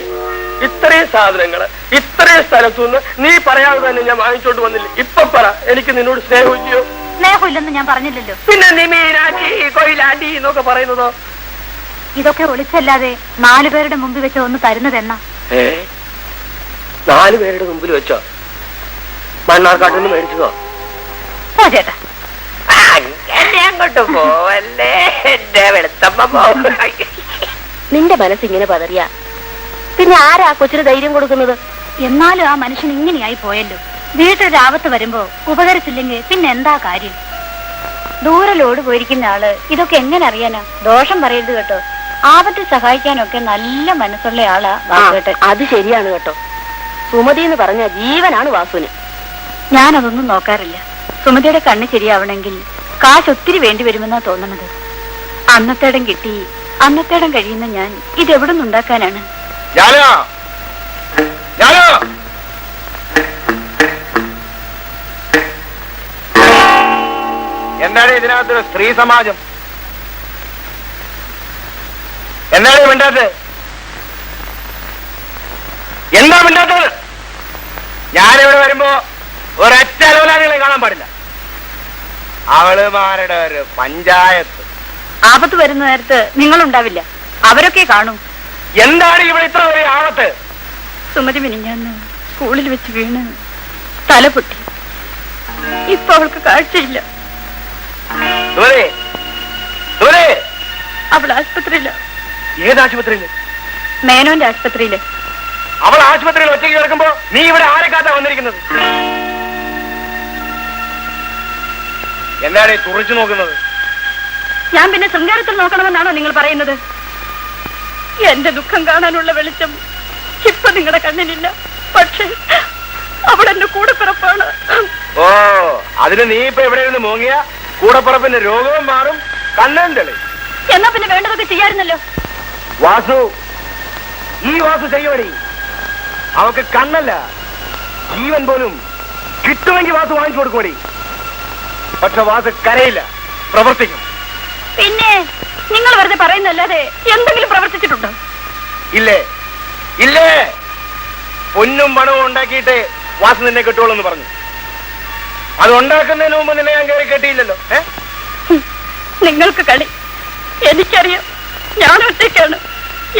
ഇത്രയും സാധനങ്ങള് ഇത്രയും സ്ഥലത്തുനിന്ന് നീ പറയാതെ തന്നെ ഞാൻ വാങ്ങിച്ചോണ്ട് വന്നില്ല. ഇപ്പൊ പറ, എനിക്ക് നിന്നോട് സ്നേഹമില്ലയോ? സ്നേഹമില്ലെന്ന് ഞാൻ പറഞ്ഞില്ലല്ലോ. പിന്നെ നീ മീനാച്ചി കൊയിലാണ്ടി എന്നൊക്കെ പറയുന്നതോ? ഇതൊക്കെ ഒളിച്ചല്ലാതെ 4 പേരുടെ മുമ്പിൽ വെച്ച് ഒന്ന് തരുന്നതെന്നാ? 4 പേരുടെ മുമ്പിൽ വെച്ചോ? മണ്ണാർക്കാട്ടിൽ നിന്ന് മേടിച്ചതോ? പോ ചേട്ടാ. അങ്ങോട്ട് പോവല്ലേ എന്റെ വെളുത്തമ്മ. നിന്റെ മനസ്സിങ്ങനെ പതറിയ പിന്നെ ആരാ കൊച്ചിന് ധൈര്യം കൊടുക്കുന്നത്? എന്നാലും ആ മനുഷ്യൻ ഇങ്ങനെയായി പോയല്ലോ. വീട്ടിലൊരു ആപത്ത് വരുമ്പോ ഉപകരിച്ചില്ലെങ്കിൽ പിന്നെ എന്താ കാര്യം? ദൂരെ ലോഡ് പോയിരിക്കുന്ന ആള് ഇതൊക്കെ എങ്ങനെ അറിയാനാ? ദോഷം പറയരുത് കേട്ടോ. ആപത്തിൽ സഹായിക്കാനൊക്കെ നല്ല മനസ്സുള്ള ആളാ വാസുവേട്ടൻ. അത് ശരിയാണ് കേട്ടോ. സുമതി എന്ന് പറഞ്ഞ ജീവനാണ് വാസുവിന്. ഞാനതൊന്നും നോക്കാറില്ല. സുമതിയുടെ കണ്ണ് ശരിയാവണമെങ്കിൽ കാശ് ഒത്തിരി വേണ്ടി വരുമെന്നാ തോന്നണത്. അന്നത്തേടം കിട്ടി അന്നത്തേടം കഴിയുന്ന ഞാൻ ഇതെവിടെ നിന്നുണ്ടാക്കാനാണ്? എന്താണ് ഇതിനകത്തൊരു സ്ത്രീ സമാജം? എന്താണ് മിണ്ടാത്തത്? എന്താ മിണ്ടാത്തത്? ഞാനിവിടെ വരുമ്പോ ഒരൊറ്റ അലോലാദികളെ കാണാൻ പാടില്ല. അവളുമാരുടെ ഒരു പഞ്ചായത്ത്. ആപത്ത് വരുന്ന നേരത്ത് നിങ്ങളുണ്ടാവില്ല, അവരൊക്കെ കാണും. എന്താണ് ഇവിടെ ഇത്ര വലിയ ആപത്ത്? സുമതി മിനിഞ്ഞാന്ന് സ്കൂളിൽ വെച്ച് വീണ് തല പൊട്ടി. ഇപ്പൊ അവൾക്ക് കാഴ്ചയില്ല. അവൾ ആശുപത്രിയില്ല. ഏത് ആശുപത്രിയില്? മേനോന്റെ ആശുപത്രിയില്. അവൾ ആശുപത്രിയിൽ ഒറ്റയ്ക്ക് കിടക്കുമ്പോ നീ ഇവിടെ ആരെ കാത്താ വന്നിരിക്കുന്നത്? എന്താണ് ഈ തുറച്ചു നോക്കുന്നത്? ഞാൻ പിന്നെ ശൃംഗാരത്തിൽ നോക്കണമെന്നാണോ നിങ്ങൾ പറയുന്നത്? എന്റെ ദുഃഖം കാണാനുള്ള വെളിച്ചം ഇപ്പൊ നിങ്ങളുടെ കണ്ണിനില്ല. പക്ഷെ അവൾ എന്റെ കൂടെപ്പിറപ്പാണ്. ഓ, അതിന് നീ ഇപ്പൊ എവിടെ ഇരുന്ന് മോങ്ങിയ കൂടപ്പുറപ്പിന്റെ രോഗവും മാറും, കണ്ണും തെളി. എന്നാ പിന്നെ വേണ്ടതൊക്കെ ചെയ്യാറുന്നല്ലോ. വാസു, ഈ വാസു ചെയ്യുവടി. അവക്ക് കണ്ണല്ല ജീവൻ പോലും കിട്ടുമെങ്കിൽ വാസു വാങ്ങിച്ചു കൊടുക്കുമടി. പക്ഷെ വാസു കരയില്ല, പ്രവർത്തിക്കും. പിന്നെ നിങ്ങൾ വെറുതെ പറയുന്നല്ലാതെ എന്തെങ്കിലും പ്രവർത്തിച്ചിട്ടുണ്ടോ? ഇല്ലേ ഇല്ലേ, പൊന്നും പണവും ഉണ്ടാക്കിയിട്ട് വാസു നിന്നെ കിട്ടുള്ളൂ പറഞ്ഞു. അത് ഉണ്ടാക്കുന്നതിന് മുമ്പ് നിന്നെ ഞാൻ കയറി കെട്ടിയില്ലല്ലോ. നിങ്ങൾക്ക് കളി. എനിക്കറിയാം, ഞാൻ ഒറ്റയ്ക്കാണ്.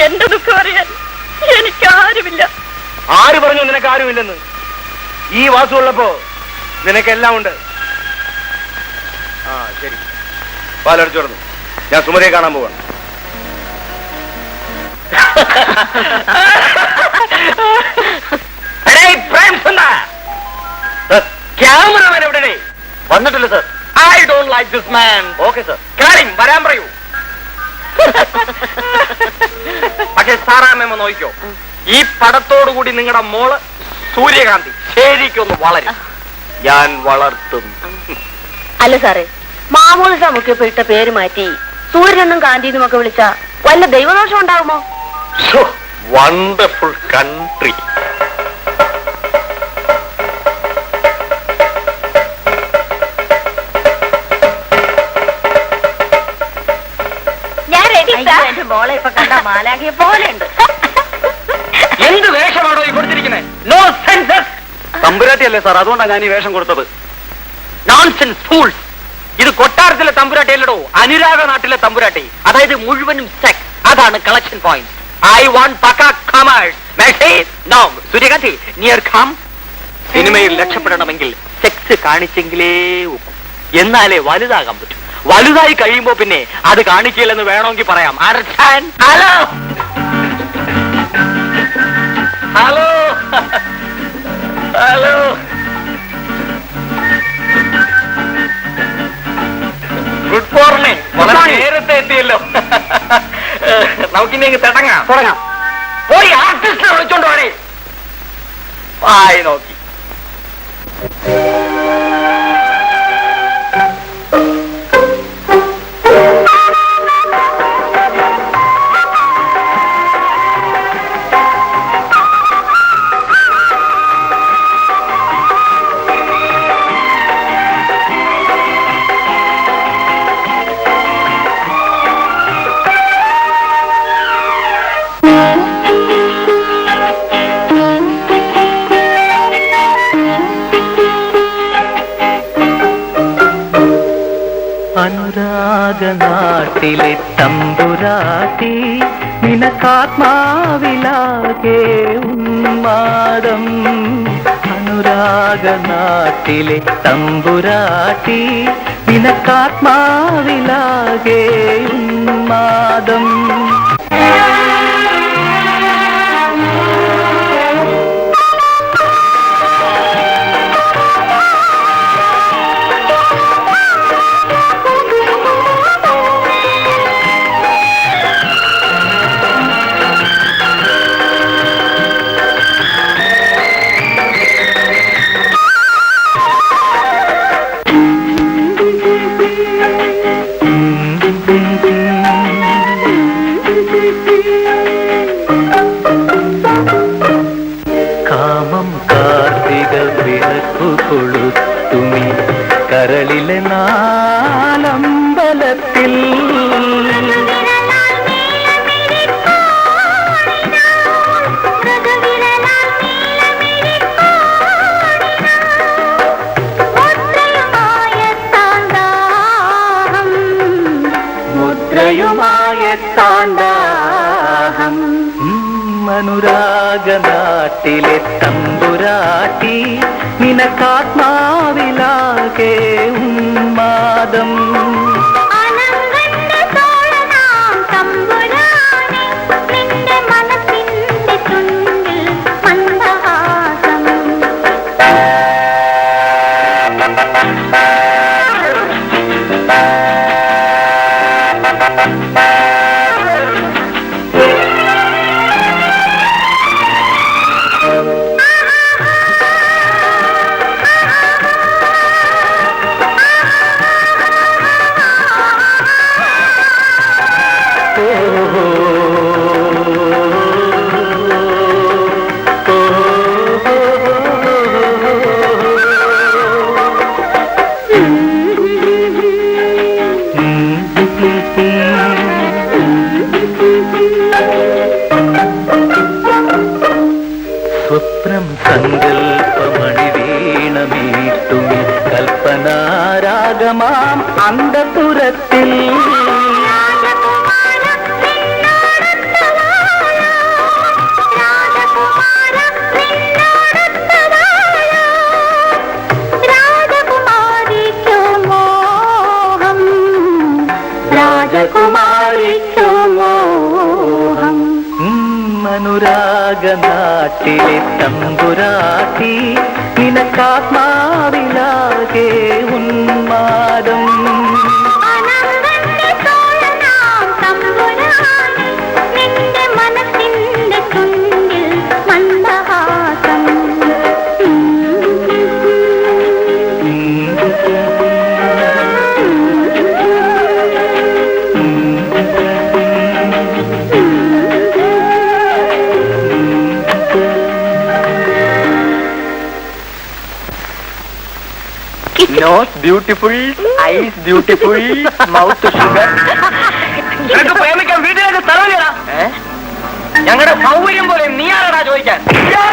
എന്റെ ദുഃഖം അറിയാൻ എനിക്കാരുമില്ല. ആര് പറഞ്ഞു നിനക്ക് ആരുമില്ലെന്ന്? ഈ വാസു ഉള്ളപ്പോ നിനക്കെല്ലാം ഉണ്ട്. ആ ശരി, പാലടിച്ചു കിടന്നു. ഞാൻ സുമതിയെ കാണാൻ പോവാണ്. ക്യാമറമാൻ എവിടെ? വന്നിട്ടില്ല sir. I don't like this man. Okay sir, കാര്യം വരാൻ പറയൂ. പക്ഷെ സാറാമ്മ നോക്കിക്കോ, ഈ പടത്തോടുകൂടി നിങ്ങളുടെ മോള് സൂര്യകാന്തി ശരിക്കൊന്ന് വളരും. ഞാൻ വളർത്തും. അല്ല സാറേ, മാമൂലിസ മുഖ്യപ്പോ ഇട്ട പേര് മാറ്റി സൂര്യനെന്നും കാന്തിന്നും ഒക്കെ വിളിച്ച വല്ല ദൈവദോഷം ഉണ്ടാകുമോ? Wonderful country. ഞാൻ റെഡി. എന്റെ മോളെ ഇപ്പൊ കണ്ട മാലാകിയെ പോലെ ഉണ്ട്. എന്ത് വേഷമാണോ ഈ കൊടുത്തിരിക്കുന്നത്? No census. തമ്പുരാട്ടിയല്ലേ സാർ, അതുകൊണ്ടാണ് ഞാൻ ഈ വേഷം കൊടുത്തത്. Nonsense fools. ഇത് കൊട്ടാരത്തിലെ തമ്പുരാട്ടി അല്ലടോ, അനുരാഗ നാട്ടിലെ തമ്പുരാട്ടി. അതായത് മുഴുവനും സെക്സ്. അതാണ് കളക്ഷൻ പോയിന്റ്. ഐ വാണ്ട് പക്ക കമേഴ്സ്. നോ സൂര്യകാന്തി, നിയർ കം. സിനിമയിൽ രക്ഷപ്പെടണമെങ്കിൽ സെക്സ് കാണിച്ചെങ്കിലേ ഒക്കും. എന്നാലേ വലുതാകാൻ പറ്റും. വലുതായി കഴിയുമ്പോ പിന്നെ അത് കാണിക്കില്ലെന്ന് വേണമെങ്കിൽ പറയാം. Hello hello hello, good morning. വളരെ നേരത്തെ എത്തിയല്ലോ. നമുക്കിനി തുടങ്ങാം. പോയി ആർട്ടിസ്റ്റിനെ വിളിച്ചോണ്ട് പോണേ. വായി നോക്കി. അനുരാഗനാട്ടിലെ തമ്പുരാട്ടി നിനക്കാത്മാവിലാകെ ഉന്മാദം. അനുരാഗനാട്ടിലെ തമ്പുരാട്ടി നിനക്കാത്മാവിലാകെ ഉന്മാദം. കാമം കാർത്തിക വിളക്കു കൊളുത്തുമി കരളിലെ നാലമ്പലത്തിൽ. മുദ്രയുമായ താണ്ഡാഹം. അനുരാഗനാട്ടിലെ തമ്പുരാട്ടി നിനക്കാത്മാവിലാകെ ഉന്മാദം. സ്വപ്നം സങ്കൽപ്പമണി വീണമീട്ടുമി കൽപ്പനാരാഗമാം അന്തപുരത്തിൽ. രാജകുമാരിക്കോ മോഹം. അനുരാഗനാട്ടിലെ തമ്പുരാട്ടി നിനക്കാത്മാവിലാകെ ഉന്മാദം. Nose beautiful, eyes beautiful, mouth sugar. നിനക്ക് പ്രേമിക്കാൻ വീട്ടിലേക്ക് സ്ഥലമില്ലടാ. ഞങ്ങളുടെ സൗകര്യം പോലെ നീ ആരാടാ ചോദിക്കാൻ? അയ്യോ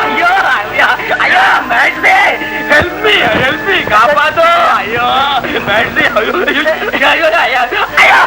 അയ്യോ അയ്യോ mercy, help me, help me, കാപ്പാത്തോ. അയ്യോ മേഴ്സി, അയ്യോ അയ്യോ അയ്യോ അയ്യോ.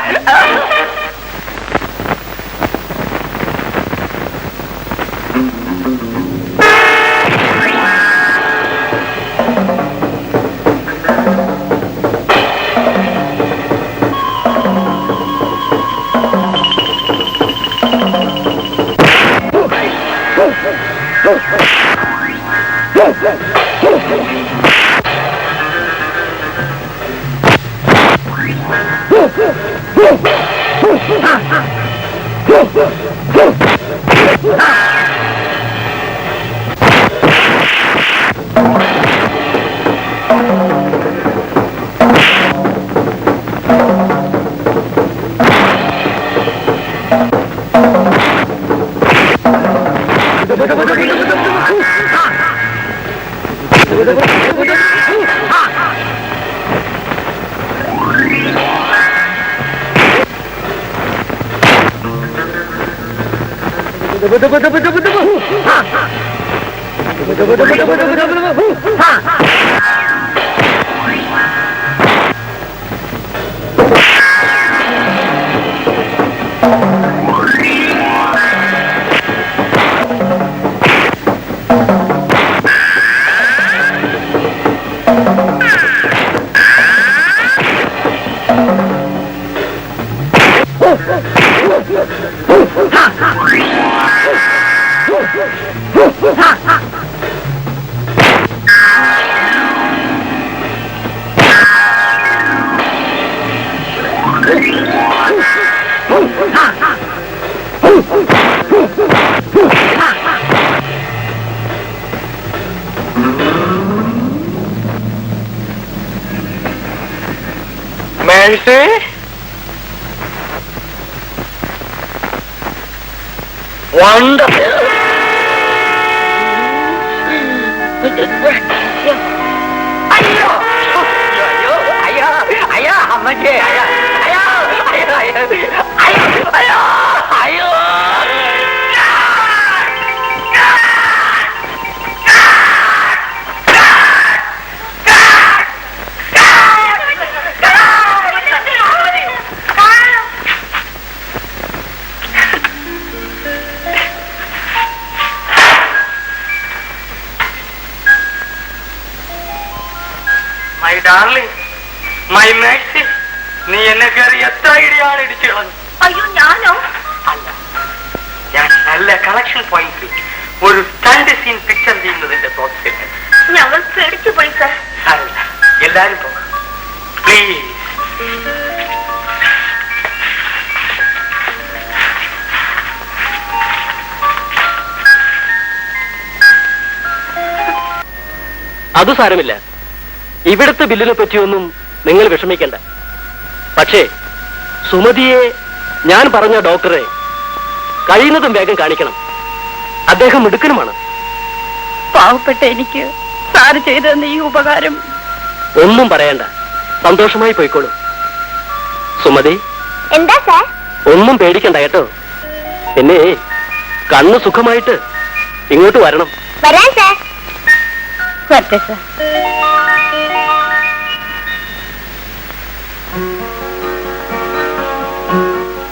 Mercy, wonderful. അയ്യോ അയ്യോ അയ്യോ അയ്യോ അമ്മച്ചേ, അയ്യോ അയ്യോ അയ്യോ അയ്യോ അയ്യോ അയ്യോ. മൈ ഡാർലിംഗ്, മൈ മേഴ്സി, നീ എന്നെ കയറി എത്ര ഇടിയാണ് ഇടിച്ചു കളഞ്ഞു. അയ്യോ ഞാനോ? അല്ല, ഞാൻ നല്ല കളക്ഷൻ പോയിന്റ് ഒരു സ്റ്റണ്ട് സീൻ പിക്ചർ ചെയ്യുന്നതിന്റെ തോട്ട്സിൽ. ഞങ്ങൾ പേടിച്ചു പോയി സാർ. സാരമില്ല, എല്ലാരും പോകാം പ്ലീസ്. അത് സാരമില്ല, ഇവിടുത്തെ ബില്ലിനെ പറ്റിയൊന്നും നിങ്ങൾ വിഷമിക്കണ്ട. പക്ഷേ സുമതിയെ ഞാൻ പറഞ്ഞ ഡോക്ടറെ കഴിയുന്നതും വേഗം കാണിക്കണം. അദ്ദേഹം മിടുക്കനുമാണ്. പാവപ്പെട്ട എനിക്ക് സാറ് ചെയ്തെന്ന ഈ ഉപകാരം ഒന്നും പറയണ്ട, സന്തോഷമായി പോയിക്കോളൂ. സുമതി, എന്താ സാർ? ഒന്നും പേടിക്കണ്ട കേട്ടോ. പിന്നെ കണ്ണ് സുഖമായിട്ട് ഇങ്ങോട്ട് വരണം. വരാൻ സാർ. വരട്ടെ സാർ.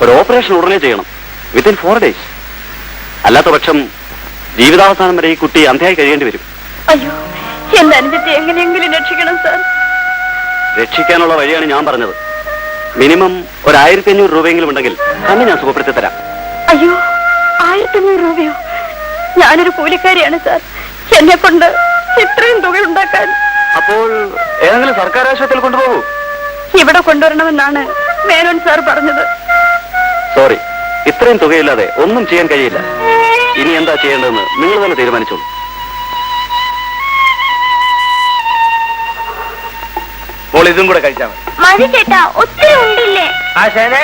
ഒരു ഓപ്പറേഷൻ ഉടനെ ചെയ്യണം, വിത്തിൻ 4 days. അല്ലാത്ത പക്ഷം ജീവിതാവസാനം വരെ ഈ കുട്ടി അന്ധയായി കഴിയേണ്ടി വരും. അയ്യോ, എന്റെ അനുജത്തെ എങ്ങനെയെങ്കിലും രക്ഷിക്കണം സാർ. രക്ഷിക്കാനുള്ള വഴിയാണ് ഞാൻ പറഞ്ഞത്. മിനിമം 1500 രൂപയെങ്കിലും ഉണ്ടെങ്കിൽ തന്നെ ഞാൻ സുഖപ്പെടുത്തി തരാം. അയ്യോ, 1500 രൂപയോ? ഞാനൊരു കൂലിക്കാരിയാണ് സാർ. എന്നെ കൊണ്ട് ഇത്രയും തുക ഉണ്ടാക്കാൻ. അപ്പോൾ ഏതെങ്കിലും സർക്കാർ ആശുപത്രിയിൽ കൊണ്ടുപോകൂ. ഇവിടെ കൊണ്ടുവരണമെന്നാണ് മേനോൻ സാർ പറഞ്ഞത്. സോറി, ഇത്രയും തുകയില്ലാതെ ഒന്നും ചെയ്യാൻ കഴിയില്ല. ഇനി എന്താ ചെയ്യേണ്ടതെന്ന് നിങ്ങൾ തന്നെ തീരുമാനിച്ചോളൂ. മോൾ ഇതും കൂടെ കഴിച്ചാൽ മതി. മതി ചേട്ടാ, ഒത്തിരി ഉണ്ടില്ലേ? ആ ശേനെ,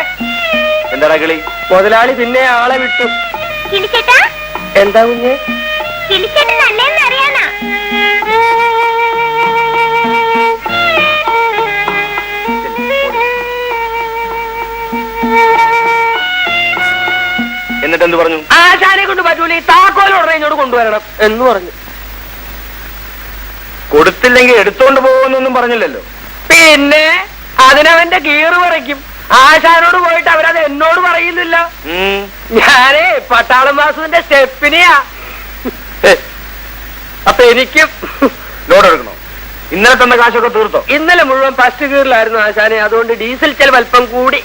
എന്താടാ കിളി? മുതലാളി പിന്നെ ആളെ വിട്ടു. കിളിച്ചേട്ടാ, എന്താ കുഞ്ഞേ? കിളിച്ചേട്ടൻ അല്ലേന്ന് അറിയാനാ. എന്ത് പറഞ്ഞു? ആശാനെ കൊണ്ട് പറ്റൂല, ഈ താക്കോൽ ഉടനെ ഇങ്ങോട്ട് കൊണ്ടുവരണം എന്ന് പറഞ്ഞു. കൊടുത്തില്ലെങ്കിൽ എടുത്തോണ്ട് പോകുമെന്നൊന്നും പറഞ്ഞില്ലല്ലോ. പിന്നെ അതിനവന്റെ ഗീറ് പറയ്ക്കും. ആശാനോട് പോയിട്ട് അവരത് എന്നോട് പറയുന്നില്ല. ഞാനേ പട്ടാളം വാസുവിന്റെ സ്റ്റെപ്പിനെയാ. അപ്പൊ എനിക്കും ലോഡ് എടുക്കണോ? ഇന്നലെ തന്ന കാശൊക്കെ തീർത്തോ? ഇന്നലെ മുഴുവൻ ഫസ്റ്റ് ഗീറിലായിരുന്നു ആശാനെ, അതുകൊണ്ട് ഡീസൽ ചെലവ് അല്പം കൂടി.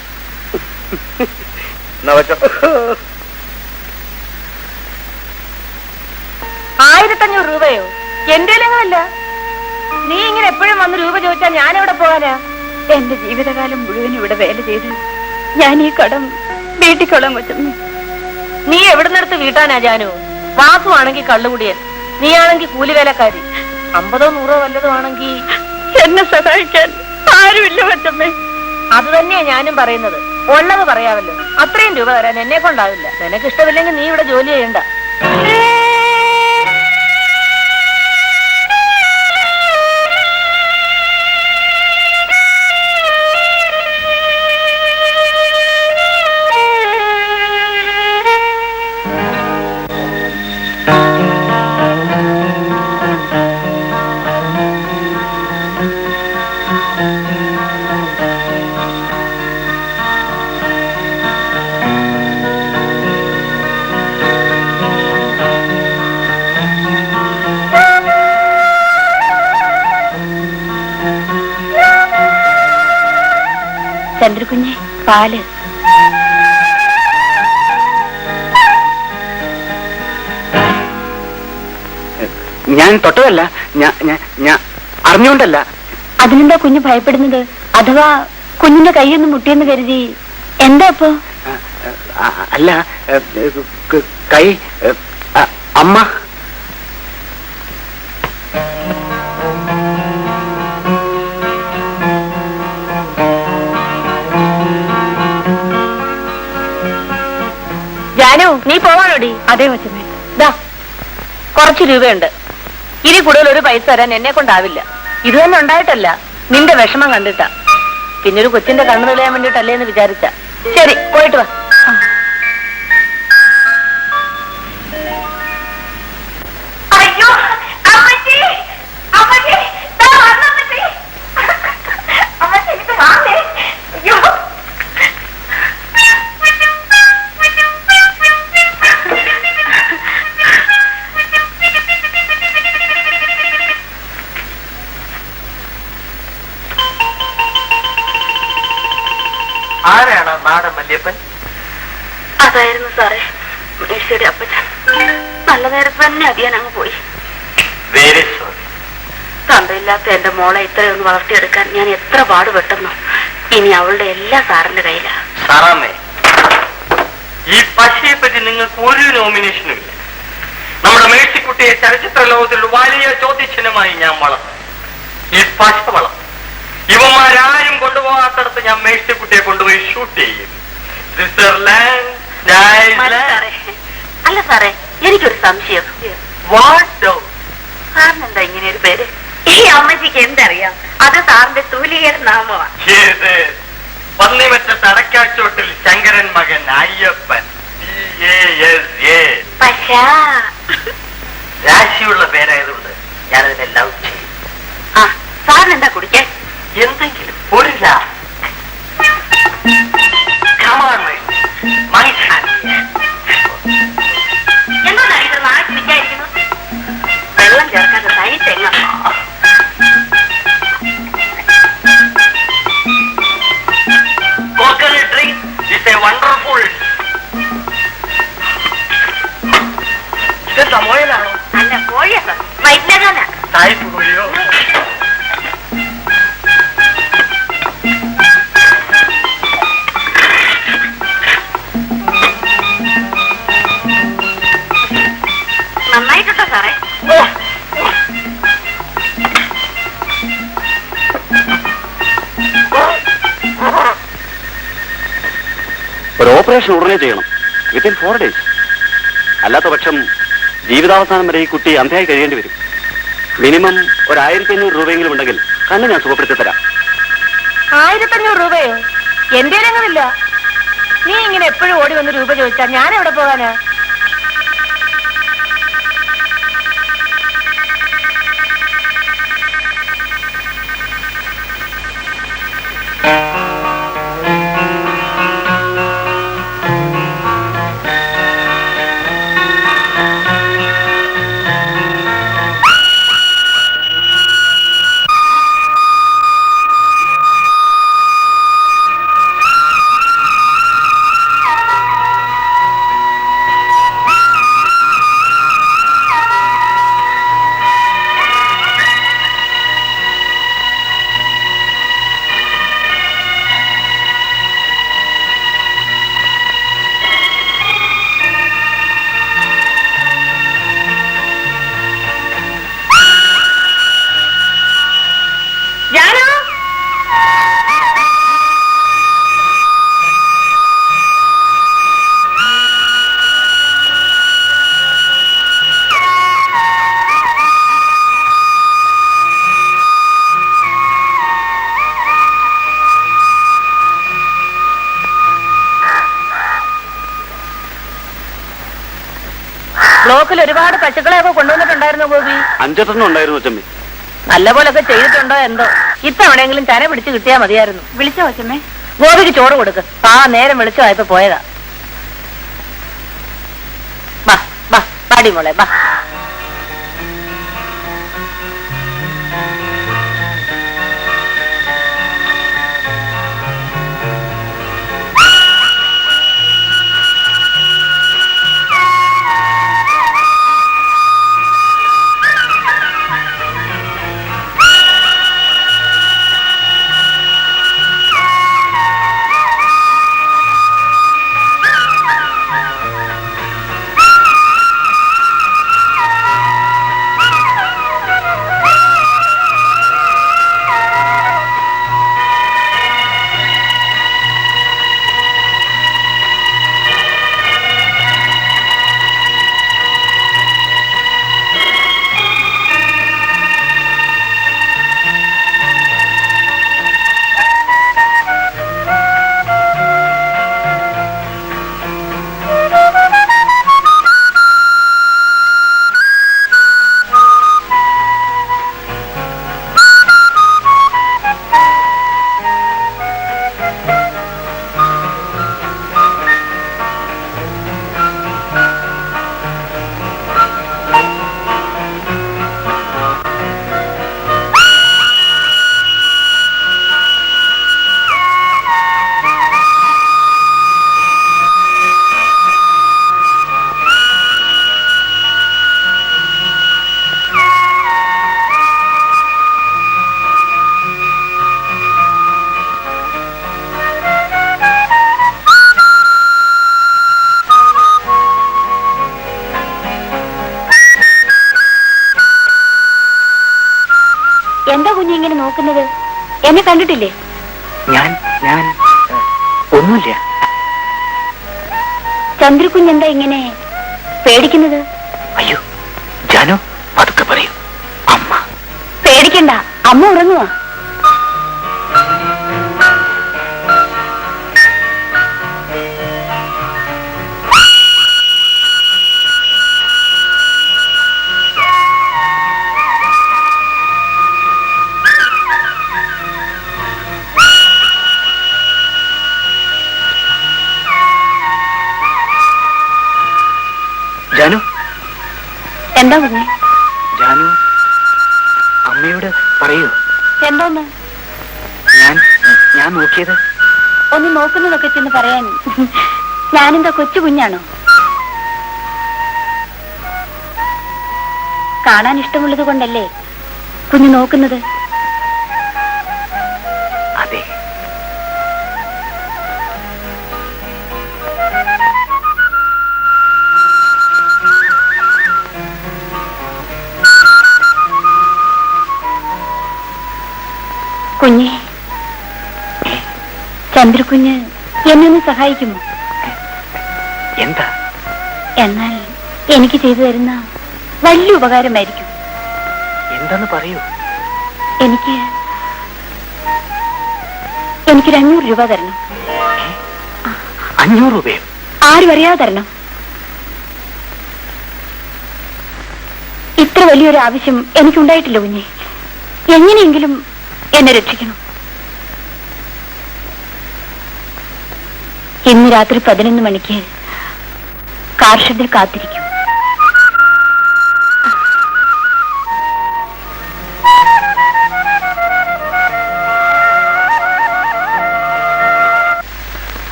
എന്നാ വെച്ചോ. 1500 രൂപയോ? എന്റെ അല്ല. നീ ഇങ്ങനെ എപ്പോഴും വന്ന് രൂപ ചോദിച്ചാ ഞാൻ എവിടെ പോകാനാ? എന്റെ ജീവിതകാലം മുഴുവൻ ഇവിടെ വേല ചെയ്ത് ഞാൻ ഈ കടം വീട്ടിക്കൊള്ളാൻ പറ്റുന്നു. നീ എവിടുന്നെടുത്ത് വീട്ടാനാ ജാനു? വാസു ആണെങ്കിൽ കള്ളുകുടിയൻ, നീ ആണെങ്കിൽ കൂലിവേലക്കാരി. 50 100 വല്ലതും ആണെങ്കിൽ എന്നെ സഹായിക്കാൻ ആരുമില്ല പറ്റമ്മേ. അത് തന്നെയാ ഞാനും പറയുന്നത്. ഉള്ളത് പറയാമല്ലോ. അത്രയും രൂപ തരാൻ എന്നെ കൊണ്ടാവില്ല. നിനക്ക് ഇഷ്ടമില്ലെങ്കിൽ നീ ഇവിടെ ജോലി ചെയ്യണ്ട. ചന്ദ്രകുഞ്ഞെ, പാല്. ഞാൻ തൊട്ടതല്ല, ഞാൻ അറിഞ്ഞുകൊണ്ടല്ല. അതിനെന്താ കുഞ്ഞ് ഭയപ്പെടുന്നത്? അഥവാ കുഞ്ഞിന്റെ കൈയൊന്ന് മുട്ടിയെന്ന് കരുതി എന്താ ഇപ്പോ? അല്ല, കൈ അമ്മ. ജാനു, നീ പോവാനോടി? അതേ കൊച്ചമ്മേ. ദാ കുറച്ച് രൂപയുണ്ട്. ഇനി കൂടുതൽ ഒരു പൈസ തരാൻ എന്നെ കൊണ്ടാവില്ല. ഇത് തന്നെ ഉണ്ടായിട്ടല്ല, നിന്റെ വിഷമം കണ്ടിട്ടാ. പിന്നൊരു കൊച്ചിന്റെ കണ്ണു തെളിയാൻ വേണ്ടിട്ടല്ലേ എന്ന് വിചാരിച്ച. ശരി, പോയിട്ട് വാ. ആരാണ് നാടൻ മല്യപ്പൻ? അതായിരുന്നു സാറേ മേഴ്സിയുടെ അപ്പച്ചൻ. നല്ല നേരത്തെ തന്നെ അടിയാൻ അങ്ങ് പോയി. Very sorry. തന്തയില്ലാത്ത എന്റെ മോളെ ഇത്രയൊന്ന് വളർത്തിയെടുക്കാൻ ഞാൻ എത്ര പാടുപെട്ടെന്നോ. ഇനി അവളുടെ എല്ലാ സാറിന്റെ കയ്യിലാ. സാറാമ്മേ, ഈ പശയെ പറ്റി നിങ്ങൾക്ക് ഒരു നോമിനേഷനും ഇല്ല. നമ്മുടെ മേഴ്സിക്കുട്ടിയെ ചലച്ചിത്ര ലോകത്തിൽ വലിയ ചോദ്യചിഹ്നമായി ഞാൻ വളർത്തും. ഈ പശ വളർത്തും. ഇവന്മാരാരും കൊണ്ടുപോകാത്തടത്ത് ഞാൻ മേഴ്സിക്കുട്ടിയെ കൊണ്ടുപോയി ഷൂട്ട് ചെയ്യും. സ്വിറ്റ്സർലാൻഡ്. അല്ല സാറേ, എനിക്കൊരു സംശയം. സാറിന് എന്താ ഇങ്ങനെ ഒരു പേര്? ഈ അമ്മച്ചിക്ക് എന്തറിയാം? അത് സാറിന്റെ തൂലികയുടെ നാമമാണ്. പന്നിമറ്റ തടക്കാച്ചോട്ടിൽ ശങ്കരൻ മകൻ അയ്യപ്പൻ. രാശിയുള്ള പേരായതുകൊണ്ട് ഞാനതിനെ ലവ് ചെയ്യും. ആ, സാറിന് എന്താ കുടിക്കാൻ? എന്തെങ്കിലും ഒരു എന്താണ് ഇത് നാളെ വിചാരിക്കുന്നു? വെള്ളം ചേർക്കാതെ തനി തെങ്ങ. coconut drink is a wonderful. ഇതെന്താ മോയലാണോ? അല്ല, കോഴിയാ സാർ. വൈദ്യനാ. സായിപ്പ് കോഴിയോ? നന്നായിട്ടുണ്ടോ സാറേ? ഒരു ഓപ്പറേഷൻ ഉടനെ ചെയ്യണം, വിത്തിൻ 4 days. അല്ലാത്ത പക്ഷം ജീവിതാവസാനം വരെ ഈ കുട്ടി അന്ധയായി കഴിയേണ്ടി വരും. മിനിമം ഒരു 1500 രൂപയെങ്കിലും ഉണ്ടെങ്കിൽ കണ്ണ് ഞാൻ സുഖപ്പെടുത്തി തരാം. 1500 രൂപയോ? എന്റെ ഇല്ല. നീ ഇങ്ങനെ എപ്പോഴും ഓടി വന്ന് രൂപ ചോദിച്ചാ ഞാൻ എവിടെ പോകാനാ? ബ്ലോക്കിൽ ഒരുപാട് പശുക്കളെയൊക്കെ കൊണ്ടുവന്നിട്ടുണ്ടായിരുന്നു ഗോപി. 5 ഉണ്ടായിരുന്നു അച്ഛമ്മേ. നല്ല പോലൊക്കെ ചെയ്തിട്ടുണ്ടോ എന്തോ. ഇത്തവണെങ്കിലും ചന പിടിച്ച് കിട്ടിയാ മതിയായിരുന്നു. വിളിച്ചോ അച്ഛമ്മേ? ഗോപിക്ക് ചോറ് കൊടുക്ക്. നേരം വിളിച്ചോ പോയതാ. ബാ ബാ പാടി മോളെ ബാ. എന്താ കുഞ്ഞു ഇങ്ങനെ നോക്കുന്നത്? എന്നെ കണ്ടിട്ടില്ലേ? ഞാൻ ഒന്നുമില്ല. ചന്ദ്രകുഞ്ഞെന്താ ഇങ്ങനെ പേടിക്കുന്നത്? അയ്യോ ജാനു, പതുക്കെ പറയൂ. അമ്മ പേടിക്കണ്ട, അമ്മ ഉറങ്ങുവാ. ജാനു, എന്താ കുഞ്ഞെ? ജാനു അമ്മയോട് പറയൂ. എന്താന്ന്? ഞാൻ നോക്കിയത്. ഒന്ന് നോക്കുന്നതൊക്കെ ചെന്ന് പറയാൻ ഞാനെന്താ കൊച്ചു കുഞ്ഞാണോ? കാണാൻ ഇഷ്ടമുള്ളത് കൊണ്ടല്ലേ കുഞ്ഞു നോക്കുന്നത്? അതെ. കുഞ്ഞെ, ചന്ദ്രകുഞ്ഞ് എന്നെ ഒന്ന് സഹായിക്കുമോ? എന്താ? എന്നാൽ എനിക്ക് ചെയ്തു തരുന്ന വലിയ ഉപകാരമായിരിക്കും. എന്താന്ന് പറയൂ. എനിക്കൊരു 500 രൂപ തരണം. 500 രൂപയോ? ആരും അറിയാതെ തരണം. ഇത്ര വലിയൊരു ആവശ്യം എനിക്കുണ്ടായിട്ടില്ല കുഞ്ഞെ. എങ്ങനെയെങ്കിലും എന്നെ രക്ഷിക്കണം. ഇന്ന് രാത്രി 11 മണിക്ക് കാർ ഷെഡിൽ കാത്തിരിക്കും.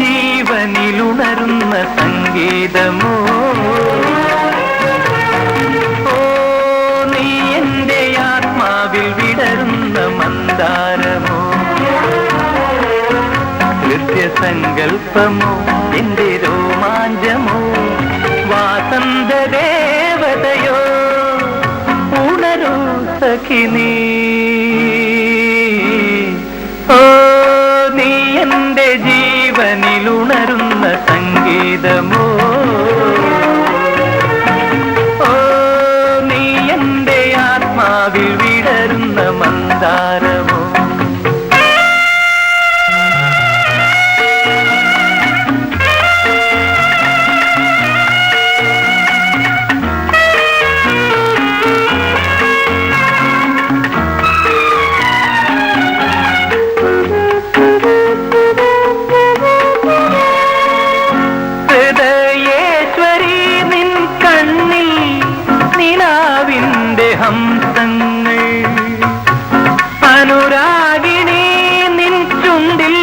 ജീവനിലുണരുന്ന സംഗീതമോ, ഓ നീ എന്റെ ആത്മാവിൽ വിടരുന്ന മന്ദാരമോ, ഹൃദയസങ്കൽപ്പമോ എന്റെ രോമാഞ്ചമോ, വാസന്തദേവതയോ ഉണരൂ സഖിനീ. ഓ നീ എന്റെ ജീവനിലുണരുന്ന സംഗീതമോ, ഓ നീ എന്റെ ആത്മാവിൽ വിടരുന്ന മന്ദാരമോ. ഹംസങ്ങൾ അനുരാഗിണി നിൻ ചുണ്ടിൽ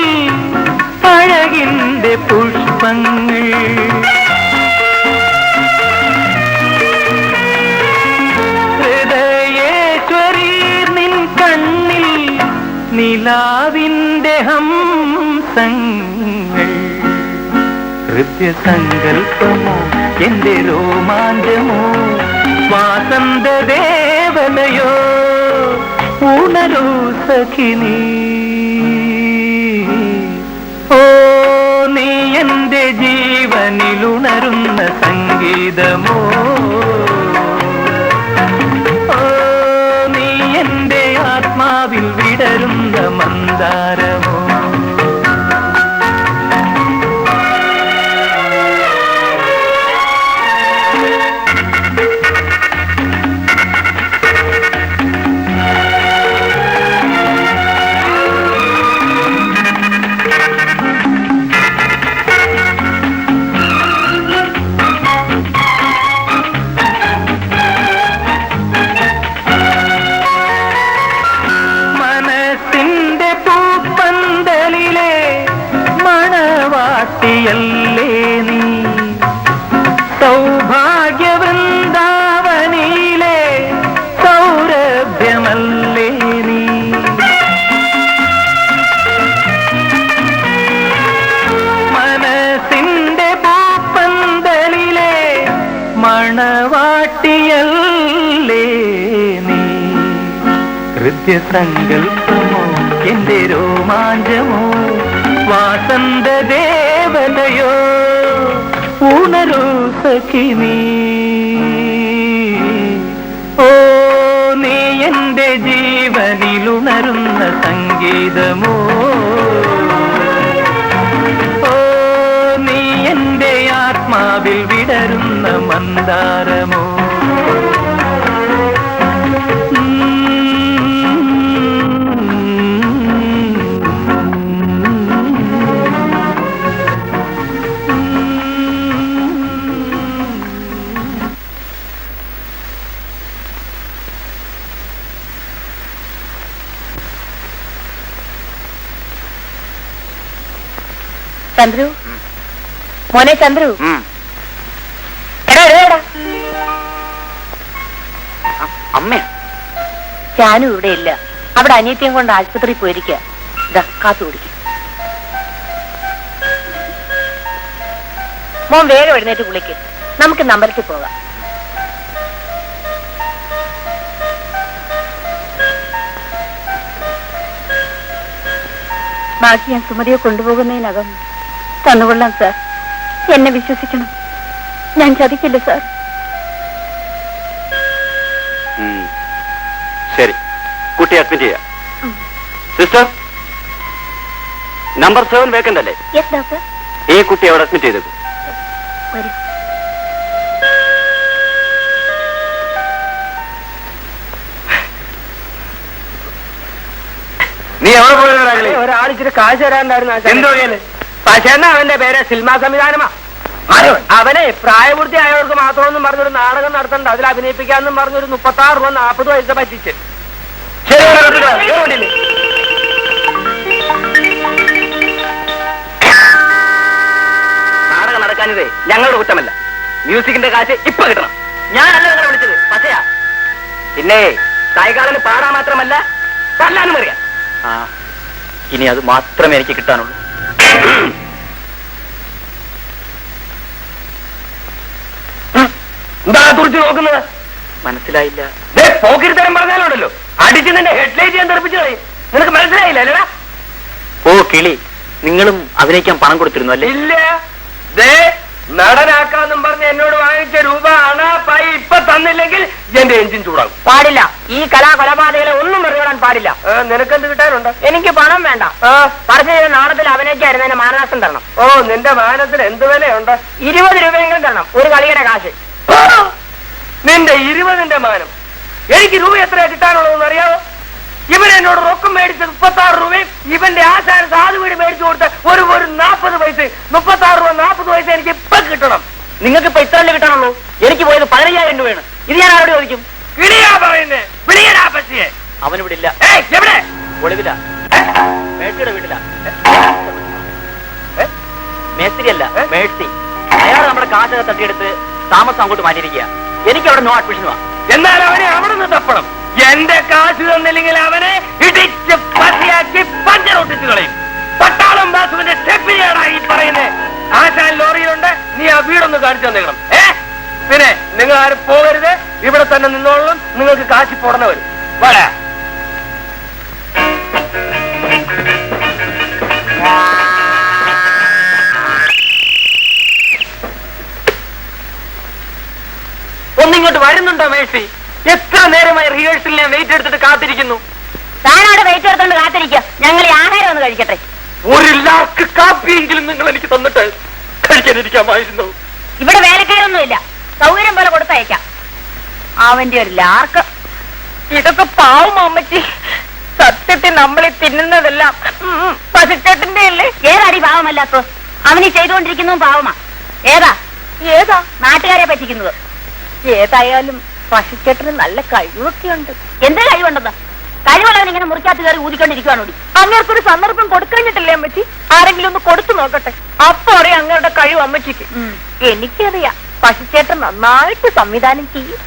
അഴകിന്റെ പുഷ്പങ്ങൾ, ഹൃദയേശ്വരി നിൻ കണ്ണിൽ നിലാവിന്റെ ഹംസങ്ങൾ, ഹൃദയസങ്കൽപ്പമോ എന്റെ രോമാഞ്ചമോ, വാസന്തദേവതയോ ഉണരൂ സഖിനീ. ഓ നീ എന്റെ ജീവനിലുണരുന്ന സംഗീതമോ, ഓ നീ എന്റെ ആത്മാവിൽ വിടരുന്ന മന്ദാരമോ. യല്ലേ നീ സൗഭാഗ്യവൃന്ദാവനിലെ സൗരഭ്യമല്ലേ നീ, മനസ്സിന്റെ പൂപ്പന്തലിലെ മണവാട്ടിയല്ലേ നീ, ഹൃദയസങ്കൽപ്പമോ എന്റെ രോമാഞ്ചമോ, വാസന്തദേവതയോ ഉണരൂ സഖിനീ. ഓ നീ എന്റെ ജീവനിലുണരുന്ന സംഗീതമോ, ഓ നീ എന്റെ ആത്മാവിൽ വിടരുന്ന മന്ദാരമോ. ചന്ദ്രു, മോനെ ചന്ദ്രു, എടാ എടാ, അമ്മ ഞാനും ഇവിടെ ഇല്ല. അവിടെ അനിയത്തിയും കൊണ്ട് ആശുപത്രിയിൽ പോയിരിക്കുക. ഇതാ കാത്തു കുടിക്കും. മോൻ വേഗം എഴുന്നേറ്റ് കുളിക്ക്. നമുക്ക് അമ്പലത്തിൽ പോകാം. ബാക്കി ഞാൻ സുമതിയെ കൊണ്ടുപോകുന്നതിനകം തന്നുകൊള്ളാം സാർ. എന്നെ വിശ്വസിക്കണം. ഞാൻ ചതിക്കില്ല സാർ. ശരി, കുട്ടി അഡ്മിറ്റ് ചെയ്യാം. സിസ്റ്റർ, നമ്പർ 7 വേക്കന്റ് അല്ലേ? Yes doctor. ഈ കുട്ടി അവിടെ അഡ്മിറ്റ് ചെയ്തേക്കും. വരൂ. നീ എവിടെ പോയതാ? ഒരാളിച്ചിട്ട് കാശ് തരാണ്ടായിരുന്നു. എന്തോ പക്ഷേ അവന്റെ പേര് സിനിമാ സംവിധാനമാ. അവനെ പ്രായപൂർത്തിയായവർക്ക് മാത്രമൊന്നും പറഞ്ഞൊരു നാടകം നടത്തണ്ട, അതിൽ അഭിനയിപ്പിക്കാന്നും പറഞ്ഞൊരു 36 രൂപ 40 പൈസ പറ്റിച്ച്. നാടകം നടക്കാനിതേ ഞങ്ങളുടെ കുറ്റമല്ല. മ്യൂസിക്കിന്റെ കാശ് ഇപ്പൊ കിട്ടണം. ഞാനല്ല നിങ്ങളെ വിളിച്ചത്, പക്ഷയാ. പിന്നെ സായിക്കാലന് പാടാൻ മാത്രമല്ല തല്ലാനും അറിയാം. ഇനി അത് മാത്രമേ എനിക്ക് കിട്ടാനുള്ളൂ. എന്താ തുറച്ചു നോക്കുന്നത്? മനസ്സിലായില്ല. പോക്കിരിത്തരം പറഞ്ഞാലുണ്ടല്ലോ അടിച്ച് നിന്റെ ഹെഡ്ലൈറ്റ് ഞാൻ തെറിപ്പിച്ചു കളയും. നിനക്ക് മനസ്സിലായില്ല അല്ലടാ? ഓ കിളി, നിങ്ങളും അഭിനയിക്കാൻ പണം കൊടുത്തിരുന്നു അല്ലേ? ഇല്ല. നടനാക്കാന്നും പറഞ്ഞ് എന്നോട് വാങ്ങിച്ച രൂപ പൈ ഇപ്പൊ തന്നില്ലെങ്കിൽ എന്റെ എഞ്ചിൻ ചൂടാകും. പാടില്ല. ഈ കൊലപാതകളെ ഒന്നും വെറുതെ പാടില്ല. നിനക്കെന്ത് കിട്ടാനുണ്ട്? എനിക്ക് പണം വേണ്ട. പറഞ്ഞു ചെയ്ത നാടത്തിൽ അഭിനയിക്കായിരുന്നു എന്നെ മാനനാശം തരണം. ഓ, നിന്റെ മാനത്തിന് എന്ത് വിലയുണ്ട്? 20 രൂപയെങ്കിലും തരണം, ഒരു കളിയുടെ കാശ്. നിന്റെ 20ന്റെ മാനം എനിക്ക് രൂപ എത്ര കിട്ടാനുള്ളതെന്ന് അറിയാമോ? ഇവൻ എന്നോട് റൊക്കം മേടിച്ചത് 36 രൂപയും ഇവന്റെ ആശാന സാധു വീട് മേടിച്ചു കൊടുത്ത ഒരു 40 പൈസ. 36 രൂപ 40 പൈസ എനിക്ക് ഇപ്പൊ കിട്ടണം. നിങ്ങൾക്ക് ഇപ്പൊ ഇത്രല്ലേ കിട്ടാനുള്ളൂ? എനിക്ക് പോയത് 15,000 രൂപയാണ്. ഇത് ഞാൻ ആരോട് ചോദിക്കും? കിളിയാ പറയുന്നേ, വിളിയടാ പശിയെ. അവനിവിടെ ഇല്ല. എവിടെ? ഒളിവില, മേഴ്സിയുടെ വീട്ടില. മേസ്തിരിയല്ല, മേഴ്സി. അയാൾ നമ്മുടെ കാശൊക്കെ തട്ടിയെടുത്ത് താമസം അങ്ങോട്ട് മാറ്റിയിരിക്കുക. എനിക്ക് അവിടെ നോ അഡ്മിഷനുവാ. എന്നാൽ അവനെ അവിടെ നിന്ന് തപ്പണം. എന്റെ കാശ് തന്നില്ലെങ്കിൽ അവനെ ഇടിച്ച് പതിയാക്കി പഞ്ചറൊട്ടിച്ചു കളയും. പട്ടാളം ബാസുവിന്റെ സ്റ്റെപ്പിനെയാണ് ഈ പറയുന്നത്. ആശാൻ ലോറിയിലുണ്ട്. നീ ആ വീടൊന്ന് കാണിച്ചു തന്നേക്കണം. പിന്നെ നിങ്ങൾ ആരും പോകരുത്, ഇവിടെ തന്നെ നിന്നോളും. നിങ്ങൾക്ക് കാശി പോടണവർ വരാ. ഒന്നിങ്ങോട്ട് വരുന്നുണ്ടോ മേഴ്സി? എത്ര നേരമായി റിഹേഴ്സലിൽ ഞാൻ വെയിറ്റ് എടുത്തിട്ട് കാത്തിരിക്കുന്നു. താനവിടെ വെയിറ്റ് എടുത്തോണ്ട് കാത്തിരിക്കുക. ഞങ്ങൾ ഈ ആഹാരം ഒന്ന് കഴിക്കട്ടെ. ഒരു ലാക്ക് കാപ്പിയെങ്കിലും നിങ്ങൾ എനിക്ക് തന്നിട്ട് കഴിക്കാനിരിക്കാമായിരുന്നു. ഇവിടെ വേലക്കാരൊന്നുമില്ല, സൗകര്യം പോലെ കൊടുത്തയക്കാം. അവന്റെ ഒരു ലാർക്ക്. ഇതൊക്കെ പാവം അമ്മച്ചി. സത്യത്തിൽ നമ്മളീ തിന്നുന്നതെല്ലാം പശുച്ചേട്ടന്റെ അല്ലേ? ഏതാടി പാവമല്ലാത്തോ? അവനീ ചെയ്തുകൊണ്ടിരിക്കുന്നതും പാവമാ. ഏതാ നാട്ടുകാരെ പറ്റിക്കുന്നത്? ഏതായാലും പശുച്ചേട്ടന് നല്ല കഴിവൊക്കെ ഉണ്ട്. എന്ത് കഴിവുണ്ടെന്ന്? കഴിവുള്ളവൻ ഇങ്ങനെ മുറിക്കാത്ത കയറി ഊതിക്കൊണ്ടിരിക്കുവാണോടി? അങ്ങേർക്കൊരു സന്ദർഭം കൊടുക്കഴിഞ്ഞിട്ടില്ലേ അമ്മച്ചി? ആരെങ്കിലും ഒന്ന് കൊടുത്തു നോക്കട്ടെ, അപ്പൊ അറിയാം അങ്ങയുടെ കഴിവ് അമ്മച്ചിക്ക്. എനിക്കറിയാം, പശുച്ചേട്ടൻ നന്നായിട്ട് സംവിധാനം ചെയ്യും.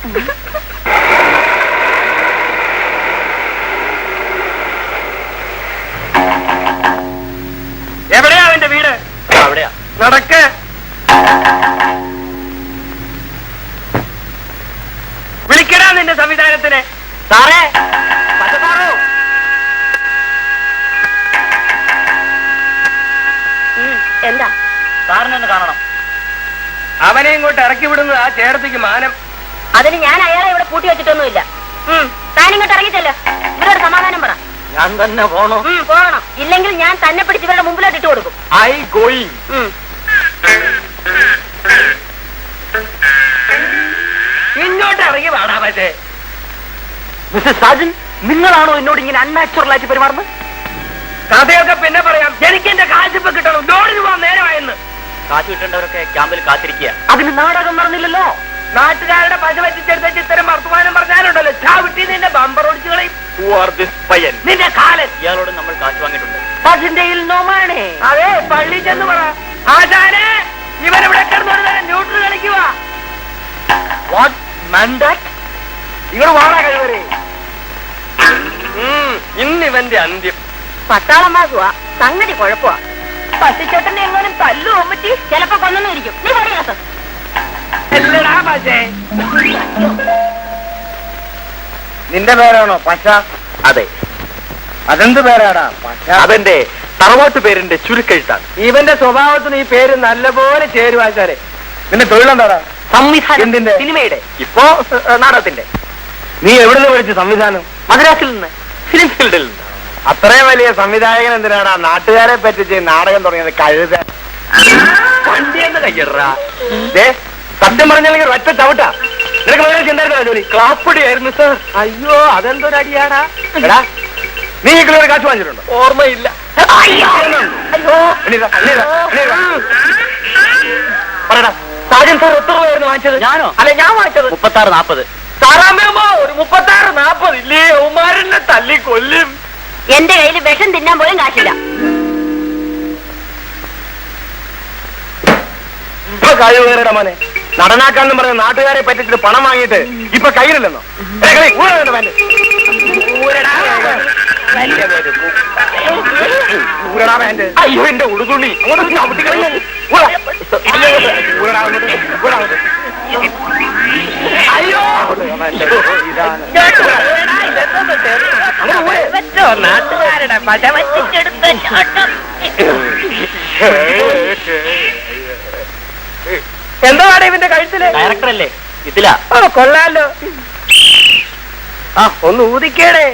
എവിടെയാ അവന്റെ വീട്? അവിടെയാ. നടക്ക്. വിളിക്കടാ നിന്റെ സംവിധാനത്തിന്. സാറേ, എന്താ? സാറിനൊന്ന് കാണണം. അവനെ ഇങ്ങോട്ട് ഇറക്കി വിടുന്നത് ആ ചേർത്തിക്ക് മാനം. അതിന് ഞാൻ അയാളെ ഇവിടെ പൂട്ടി വെച്ചിട്ടൊന്നുമില്ല. താനിങ്ങോട്ട് ഇറങ്ങിച്ചല്ലോ. ഇവരോട് സമാധാനം പറ. ഞാൻ തന്നെ പോണോ? പോകണം. ഇല്ലെങ്കിൽ ഞാൻ തന്നെ പിടിച്ച് ഇവരുടെ മുമ്പിലോട്ട് ഇട്ട് കൊടുക്കും. I going. ഇങ്ങോട്ട് ഇറങ്ങി വേടാ. പക്ഷേ മിസ്റ്റർ സാജൻ, നിങ്ങളാണോ എന്നോട് ഇങ്ങനെ അൺനാച്ചുറൽ ആയിട്ട് പെരുമാറുന്നത്? കഥയൊക്കെ പിന്നെ പറയാം. എനിക്ക് എന്റെ കാശിപ്പ് കിട്ടണം. ലോഡിന് പോകാൻ നേരമായെന്ന്. കാശ് കിട്ടേണ്ടവരൊക്കെ ക്യാമ്പിൽ കാത്തിരിക്കുക. അതിന് നാടകം നടന്നില്ലല്ലോ. നാട്ടുകാരുടെ പശ പറ്റിച്ചെടുത്തിട്ട് ഇത്തരം വർത്തമാനം പറഞ്ഞാലുണ്ടല്ലോ, ചാവിട്ടി നിന്റെ ബമ്പർ ഓടിച്ചു കളയും. നിന്റെ കാലൻ. ഇയാളോട് നമ്മൾ കാശ് വാങ്ങിയിട്ടുണ്ട്. അതെ, പള്ളി ചെന്ന് പറ. ആശാനെ ഇവനിവിടെ കിടന്നോട് ന്യൂട്രൽ കളിക്കുക. ഇങ്ങോട്ട് വാടാ കഴിവരെ. ഇന്നിവന്റെ അന്ത്യം. പട്ടാളമാകുക സംഗതി കുഴപ്പമാ. പട്ടിച്ചേട്ടനെ എങ്ങോട്ടും തല്ലു ഒമ്മറ്റി ചിലപ്പോ കൊന്നിരിക്കും. നീ പറയാത്ത എല്ലടാ പക്ഷേ നിന്റെ പേരാണോ പശ? അതെ, അതെന്ത് പേരാടാ പശ? അതെന്റെ തറവാട്ട് പേരിന്റെ ചുരുക്കെഴുത്താണ്. ഇവന്റെ സ്വഭാവത്തിന് ഈ പേര് നല്ലപോലെ ചേരുവാച്ചാരെ. നിന്റെ തൊഴിലെന്താടാ? സംവിധാനം. എന്തിന്റെ? സിനിമയുടെ. ഇപ്പോ നാടകത്തിന്റെ. നീ എവിടെ നിന്ന് പഠിച്ചു സംവിധാനം? മദ്രാസിൽ നിന്ന്, ഫിലിം ഫീൽഡിൽ നിന്ന്. അത്രയും വലിയ സംവിധായകൻ എന്തിനാടാ നാട്ടുകാരെ പറ്റിച്ച് നാടകം തുടങ്ങിയത്? കഴുത വണ്ടിയെന്ന് കയ്യറാ. സത്യം പറഞ്ഞില്ലെങ്കിൽ ഒറ്റ ചവിട്ടാ. നിനക്ക് മദ്രാസി എന്തായിരുന്നു ജോലി? ക്ലാപ്പടിയായിരുന്നു സാർ. അയ്യോ അതെന്തൊരടിയാടാ. എടാ നീ ഈ കിലോ കാശ് വാങ്ങിച്ചിട്ടുണ്ടോ? ഓർമ്മയില്ല. പറയടാ. സാജൻ സാർ എത്ര രൂപയായിരുന്നു വാങ്ങിച്ചത്? ഞാനോ? അല്ല ഞാൻ വാങ്ങിച്ചത് 36-40. സാറാമ്മ ഒരു 36-40 ഇല്ലേ? ഉമാരനെ തല്ലി കൊല്ലും. എന്റെ കയ്യിൽ വിഷം തിന്നാൻ പോലും കാശില്ല. ഇപ്പൊ കഴിവ് കയറിടാ മോനെ. നടനാക്കാന്നും പറഞ്ഞ നാട്ടുകാരെ പറ്റിച്ചിട്ട് പണം വാങ്ങിയിട്ട് ഇപ്പൊ കയ്യിലില്ലെന്നോ? അയ്യോ എന്റെ ഉടുതുണി. അയ്യോ നാട്ടുകാരുടെ പശ വച്ചിട്ടെടുത്ത എന്താണ് ഇവന്റെ കഴുത്തില്? ഡയറക്ടറല്ലേ ഇതില? ഓ കൊള്ളാലോ. ആ ഒന്ന് ഊതിക്കേടേ.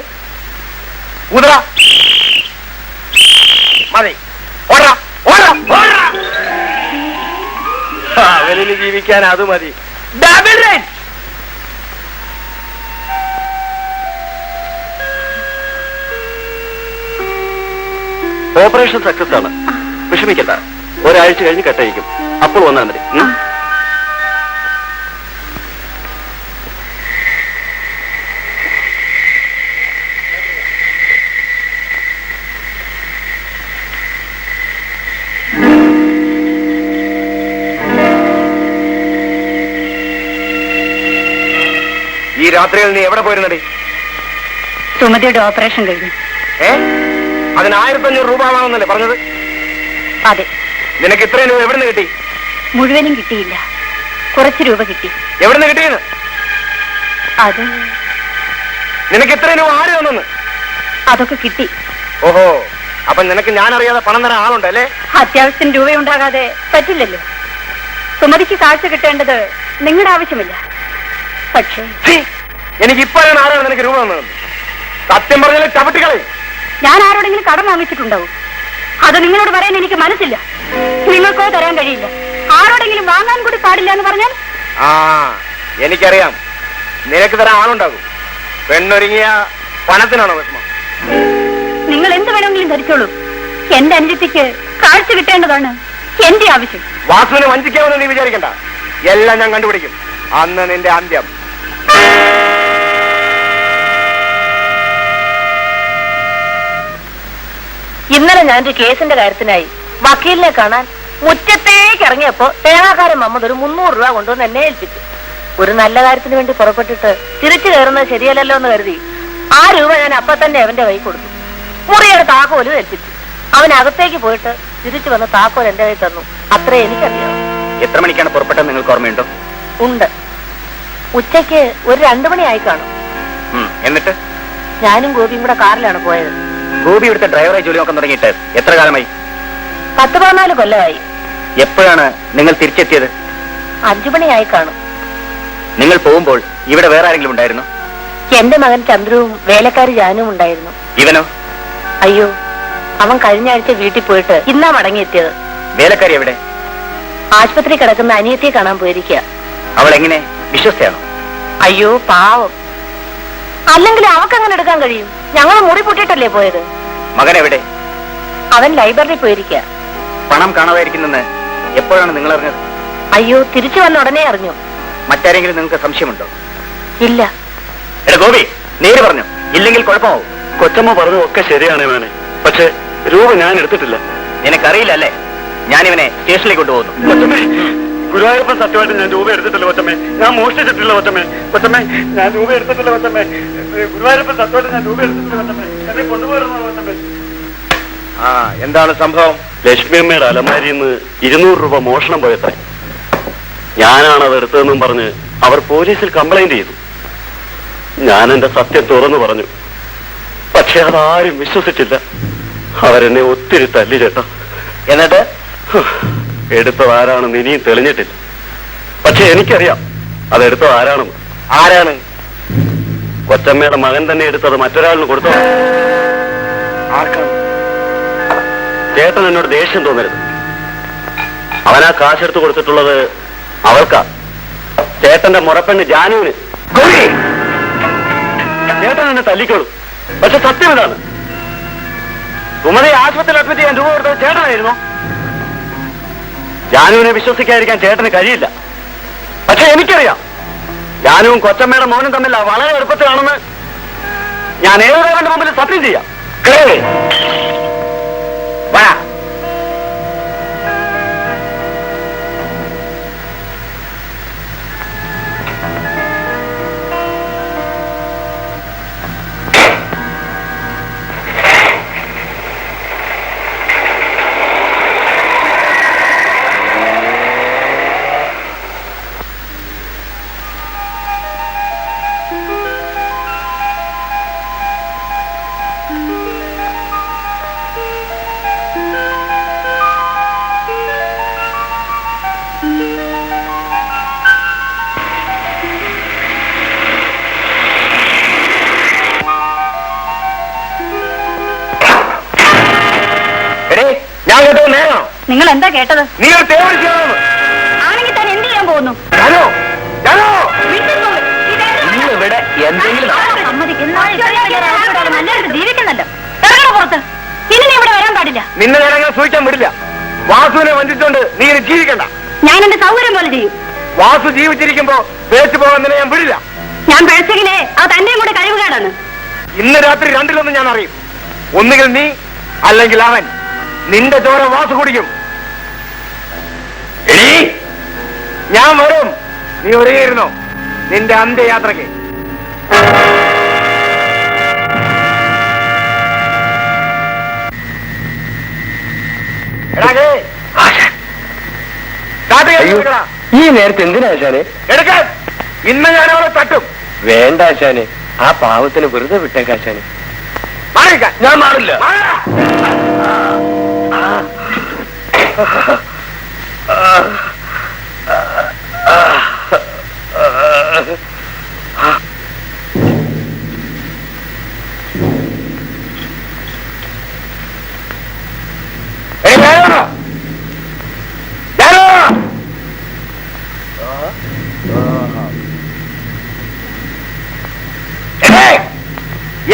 ഊതറ മതി. ഓടാ ഓടാ ഓടാ. അവനിന് ജീവിക്കാൻ അത് മതി. Double right. ഓപ്പറേഷൻ സക്സസ് ആണ്. വിഷമിക്കണ്ട, ഒരാഴ്ച കഴിഞ്ഞ് കട്ടയക്കും. അപ്പോൾ വന്നാൽ മതി. ഈ രാത്രിയിൽ നീ എവിടെ പോയിരുന്നടി? സുമതിയുടെ ഓപ്പറേഷൻ കഴിഞ്ഞു. അതിന് 1500 രൂപ ആവാമെന്നല്ലേ പറഞ്ഞത്? അതെ. നിനക്ക് ഇത്രയും രൂപ എവിടുന്ന് കിട്ടി? മുഴുവനും കിട്ടിയില്ല, കുറച്ച് രൂപ കിട്ടി. എവിടുന്ന് കിട്ടിയെന്ന്? അത് നിനക്ക് ഇത്രയും രൂപ ആര് തന്നെന്ന്? അതൊക്കെ കിട്ടി. ഓഹോ, അപ്പൊ നിനക്ക് ഞാൻ അറിയാതെ പണം തരാൻ ആളുണ്ടല്ലേ? അത്യാവശ്യത്തിന് രൂപയുണ്ടാകാതെ പറ്റില്ലല്ലോ. സുമതിക്ക് കാഴ്ച കിട്ടേണ്ടത് നിങ്ങളുടെ ആവശ്യമില്ല. പക്ഷേ എനിക്ക് ഇപ്പോഴാണ് ആരാണ് നിനക്ക് രൂപ തന്നത്? സത്യം പറഞ്ഞാൽ ചവിട്ടിക്കളി. ഞാൻ ആരോടെങ്കിലും കടം വാങ്ങിച്ചിട്ടുണ്ടാവും. അത് നിങ്ങളോട് പറയാൻ എനിക്ക് മനസ്സില്ല. നിങ്ങൾക്കോ തരാൻ കഴിയില്ല. ആരോടെങ്കിലും വാങ്ങാൻ കൂടി പാടില്ല എന്ന് പറഞ്ഞാൽ? ആ എനിക്കറിയാം, നിനക്ക് തരാൻ ആളുണ്ടാകും. പെണ്ണൊരുങ്ങിയ പണത്തിനാണോ വിഷമം? നിങ്ങൾ എന്ത് വേണമെങ്കിലും ധരിച്ചോളൂ. എന്റെ അനുജത്തിക്ക് കാഴ്ച കിട്ടേണ്ടതാണ് എന്റെ ആവശ്യം. വാസുവിനെ വഞ്ചിക്കാമെന്ന് നീ വിചാരിക്കണ്ട. എല്ലാം ഞാൻ കണ്ടുപിടിക്കും. അന്ന് നിന്റെ അന്ത്യം. ഇന്നലെ ഞാനൊരു കേസിന്റെ കാര്യത്തിനായി വക്കീലിനെ കാണാൻ മുറ്റത്തേക്ക് ഇറങ്ങിയപ്പോ തേങ്ങാക്കാരൻ മമ്മദ് ഒരു 300 രൂപ കൊണ്ടുവന്ന് എന്നെ ഏൽപ്പിച്ചു. ഒരു നല്ല കാര്യത്തിന് വേണ്ടി പുറപ്പെട്ടിട്ട് തിരിച്ചു കയറുന്നത് ശരിയല്ലല്ലോ എന്ന് കരുതി ആ രൂപ ഞാൻ അപ്പൊ തന്നെ അവന്റെ കൈ കൊടുത്തു. മുറിയുടെ താക്കോലും ഏൽപ്പിച്ചു. അവൻ അകത്തേക്ക് പോയിട്ട് തിരിച്ചു വന്ന് താക്കോൽ എന്റെ കൈ തന്നു. അത്രേ എനിക്കറിയാം. എത്ര മണിക്കാണ് പുറപ്പെട്ടത് നിങ്ങൾക്ക് ഓർമ്മയുണ്ടോ? ഉണ്ട്. ഉച്ചയ്ക്ക് ഒരു 2 മണിയായി കാണും. എന്നിട്ട് ഞാനും ഗോപിയും കൂടെ കാറിലാണ് പോയത്. ഗോപി ഇവിടുത്തെ ഡ്രൈവറായി ജോലി നോക്കാൻ തുടങ്ങിയിട്ട് എത്ര കാലമായി? 10-14 കൊല്ലമായി. എപ്പോഴാണ് നിങ്ങൾ തിരിച്ചെത്തിയത്? 5 മണിയായി കാണും. നിങ്ങൾ പോകുമ്പോൾ ഇവിടെ വേറെ ആരെങ്കിലും ഉണ്ടായിരുന്നു? എന്റെ മകൻ ചന്ദ്രുവും വേലക്കാരി ജാനും ഉണ്ടായിരുന്നു. ഇവനോ? അയ്യോ, അവൻ കഴിഞ്ഞ ആഴ്ച വീട്ടിൽ പോയിട്ട് ഇന്നാ മടങ്ങിയെത്തിയത്. വേലക്കാരി എവിടെ? ആശുപത്രി കിടക്കുന്ന അനിയത്തിയെ കാണാൻ പോയിരിക്കുക. അവൾ എങ്ങനെ, വിശ്വസ്തയാണോ? അയ്യോ പാവം. അല്ലെങ്കിൽ അവക്കങ്ങനെ എടുക്കാൻ കഴിയും? ഞങ്ങൾ മുറി പൂട്ടിയിട്ടല്ലേ പോയത്. മകൻ എവിടെ? അവൻ ലൈബ്രറിയിൽ പോയിരിക്കുക. പണം കാണാതായിരിക്കുന്നെന്ന് എപ്പോഴാണ് നിങ്ങൾ അറിഞ്ഞത്? അയ്യോ, തിരിച്ചു വന്ന ഉടനെ അറിഞ്ഞു. മറ്റാരെങ്കിലും നിങ്ങൾക്ക് സംശയമുണ്ടോ? ഇല്ല. എടാ ഗോപി, നേര് പറഞ്ഞു, ഇല്ലെങ്കിൽ കുഴപ്പമാവും. കൊച്ചമ്മ പറഞ്ഞതൊക്കെ ശരിയാണ് മോനെ, പക്ഷെ രൂപ ഞാൻ എടുത്തിട്ടില്ല. നിനക്കറിയില്ല അല്ലേ? ഞാനിവനെ സ്റ്റേഷനിലേക്ക് കൊണ്ടുപോകുന്നു. കൊച്ചമ്മേ, ഗുരുവായൂരപ്പൻ സത്യമായിട്ട് ഞാൻ രൂപ എടുത്തിട്ടില്ല കൊച്ചമ്മേ. ഞാൻ മോഷ്ടിച്ചിട്ടില്ല കൊച്ചമ്മേ. കൊച്ചമ്മേ, ഞാൻ രൂപ എടുത്തിട്ടില്ല കൊച്ചമ്മേ. ഗുരുവായൂരപ്പൻ സത്യമായിട്ട് ഞാൻ രൂപ എടുത്തിട്ടില്ല കൊച്ചമ്മേ. എന്നെ കൊണ്ടുപോയിരുന്നു കൊച്ചമ്മേ. ആ, എന്താണ് സംഭവം? ലക്ഷ്മിയമ്മയുടെ അലമാരിയിൽ നിന്ന് 200 രൂപ മോഷണം പോയത്ര. ഞാനാണ് അത് എടുത്തതെന്നും പറഞ്ഞ് അവർ പോലീസിൽ കംപ്ലൈന്റ് ചെയ്തു. ഞാൻ എന്റെ സത്യം തുറന്നു പറഞ്ഞു. പക്ഷെ അതാരും വിശ്വസിച്ചില്ല. അവരെന്നെ ഒത്തിരി തല്ലി ചേട്ടാ. എന്നിട്ട് എടുത്തത് ആരാണെന്ന് ഇനിയും തെളിഞ്ഞിട്ടില്ല. പക്ഷെ എനിക്കറിയാം അതെടുത്തത് ആരാണെന്ന്. ആരാണ്? കൊച്ചമ്മയുടെ മകൻ തന്നെ എടുത്തത് മറ്റൊരാളിന് കൊടുത്തോ. ആർക്കാണ്? ചേട്ടൻ എന്നോട് ദേഷ്യം തോന്നരുത്. അവനാ കാശെടുത്ത് കൊടുത്തിട്ടുള്ളത് അവൾക്കാ. ചേട്ടന്റെ മുറപ്പെണ്ണ് ജാനുവിന്. ചേട്ടൻ എന്നെ തല്ലിക്കോളൂ. പക്ഷെ സത്യം ഇതാണ്, സുമതിയെ ആശുപത്രിയിൽ അഡ്മിറ്റ് ചെയ്യാൻ രൂപ കൊടുത്തത് ചേട്ടനായിരുന്നു. ജാനുവിനെ വിശ്വസിക്കാതിരിക്കാൻ ചേട്ടന് കഴിയില്ല. പക്ഷെ എനിക്കറിയാം ജാനുവും കൊച്ചമ്മയുടെ മോനും തമ്മിൽ വളരെ എളുപ്പത്തിലാണെന്ന്. ഞാൻ ഏതൊരാളുടെ മുമ്പിൽ സത്യം ചെയ്യാം. വാ. ഞാൻ കേട്ടത് നേരാണോ? നിങ്ങൾ എന്താ കേട്ടത്? നീ ഒരു തേവടി ചെയ്യണമെന്ന്. ആണെങ്കിൽ താൻ എന്ത് ചെയ്യാൻ പോകുന്നു? ജാനോ, ജാനോ, ഇവിടെ എന്തെങ്കിലും നല്ലൊരു ജീവിക്കുന്നല്ലോ. ഇറങ്ങണ പുറത്ത്. ഇനി നീ ഇവിടെ വരാൻ പാടില്ല. നിന്നെ ഞാൻ അങ്ങനെ സൂക്ഷിക്കാൻ വിടില്ല. വാസുവിനെ വഞ്ചിച്ചുകൊണ്ട് നീ ഇനി ജീവിക്കണ്ട. ഞാൻ എന്റെ സൗകര്യം പോലെ ചെയ്യും. വാസു ജീവിച്ചിരിക്കുമ്പോ പേച്ചു പോകാൻ നിന്നെ ഞാൻ വിടില്ല. ഞാൻ പേഴ്ചെങ്കിലേ അത് തന്റെയും കൂടെ കഴിവുകേടാണ്. ഇന്ന് രാത്രി 2-ൽ 1 ഞാൻ അറിയും. ഒന്നുകിൽ നീ അല്ലെങ്കിൽ അവൻ. നിന്റെ ചോര വാസു കുടിക്കും. ഞാൻ വരും. നീ ഒരുങ്ങിയിരുന്നോ നിന്റെ അന്ത്യയാത്രയ്ക്ക്. ഈ നേരത്തെ എന്തിനാ ആശാനെ? എടുക്കാൻ ഇന്ന് ഞാൻ അവളെ തട്ടും. വേണ്ട ആശാനെ, ആ പാവത്തിന് വെറുതെ വിട്ടേക്കാശാനെ. മാറിക്കാൻ ഞാൻ മാറില്ല.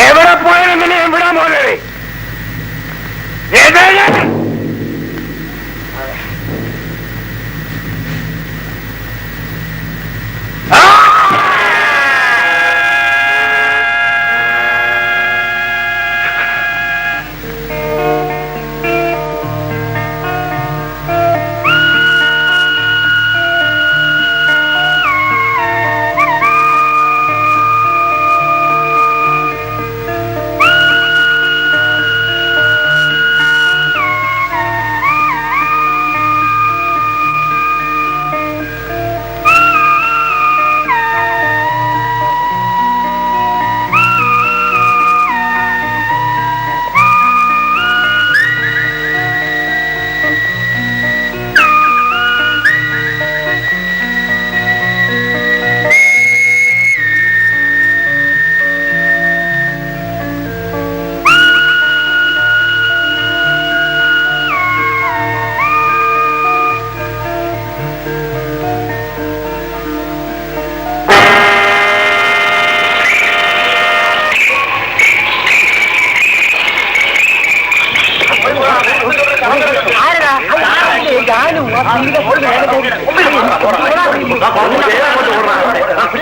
എവിടെ പോയാലും നിന്നെ ഞാൻ വിടാൻ പോലെ.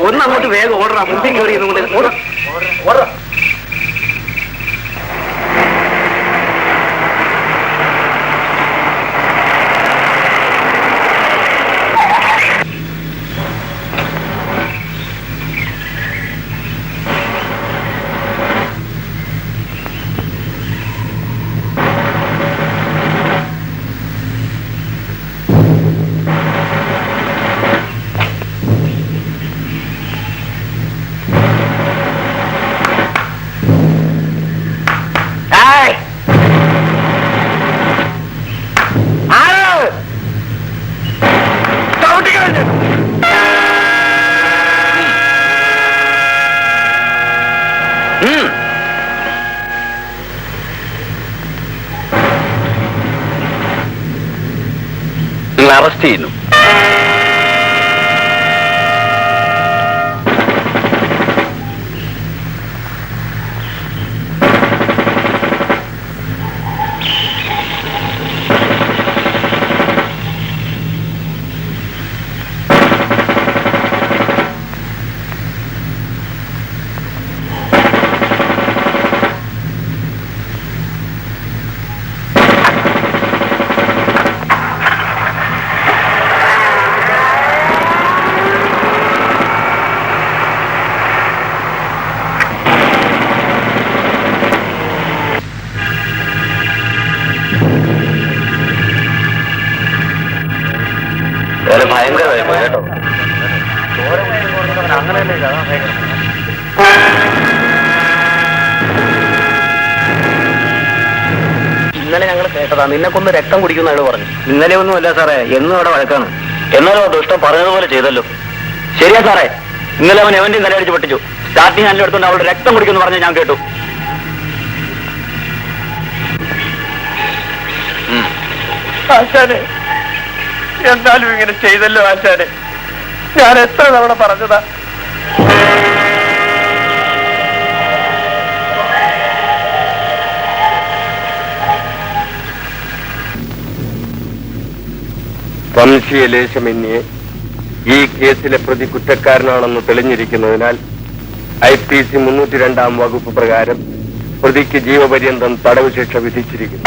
ഒന്നങ്ങോട്ട് വേഗം ഓടറാ. മുമ്പിൽ കയറി നിങ്ങൾ അറസ്റ്റ് ചെയ്യുന്നു. ഭയങ്കരമായി കേട്ടോ. ഇന്നലെ ഞങ്ങൾ കേട്ടതാ നിന്നെ കൊന്ന് രക്തം കുടിക്കുന്ന അയാൾ പറഞ്ഞു. ഇന്നലെ ഒന്നുമല്ല സാറേ, എന്നും അവിടെ വഴക്കാണ്. എന്നാലും ദുഷ്ടം പറഞ്ഞതുപോലെ ചെയ്തല്ലോ. ശരിയാ സാറേ, ഇന്നലെ അവൻ എവന്റെയും തലയടിച്ച് പൊട്ടിച്ചു. സ്റ്റാർട്ടിങ് ഹാൻഡിൽ എടുത്തുകൊണ്ട് അവളുടെ രക്തം കുടിക്കുമെന്ന് പറഞ്ഞ് ഞാൻ കേട്ടു. ആശാനെ, എന്നാലും ഇങ്ങനെ ചെയ്തല്ലോ ആശാനെ. ഞാൻ എത്ര തവണ പറഞ്ഞതാ. വംശീയ ലേശമന്യേ ഈ കേസിലെ പ്രതി കുറ്റക്കാരനാണെന്ന് തെളിഞ്ഞിരിക്കുന്നതിനാൽ IPC 302 വകുപ്പ് പ്രകാരം പ്രതിക്ക് ജീവപര്യന്തം തടവ് ശിക്ഷ വിധിച്ചിരിക്കുന്നു.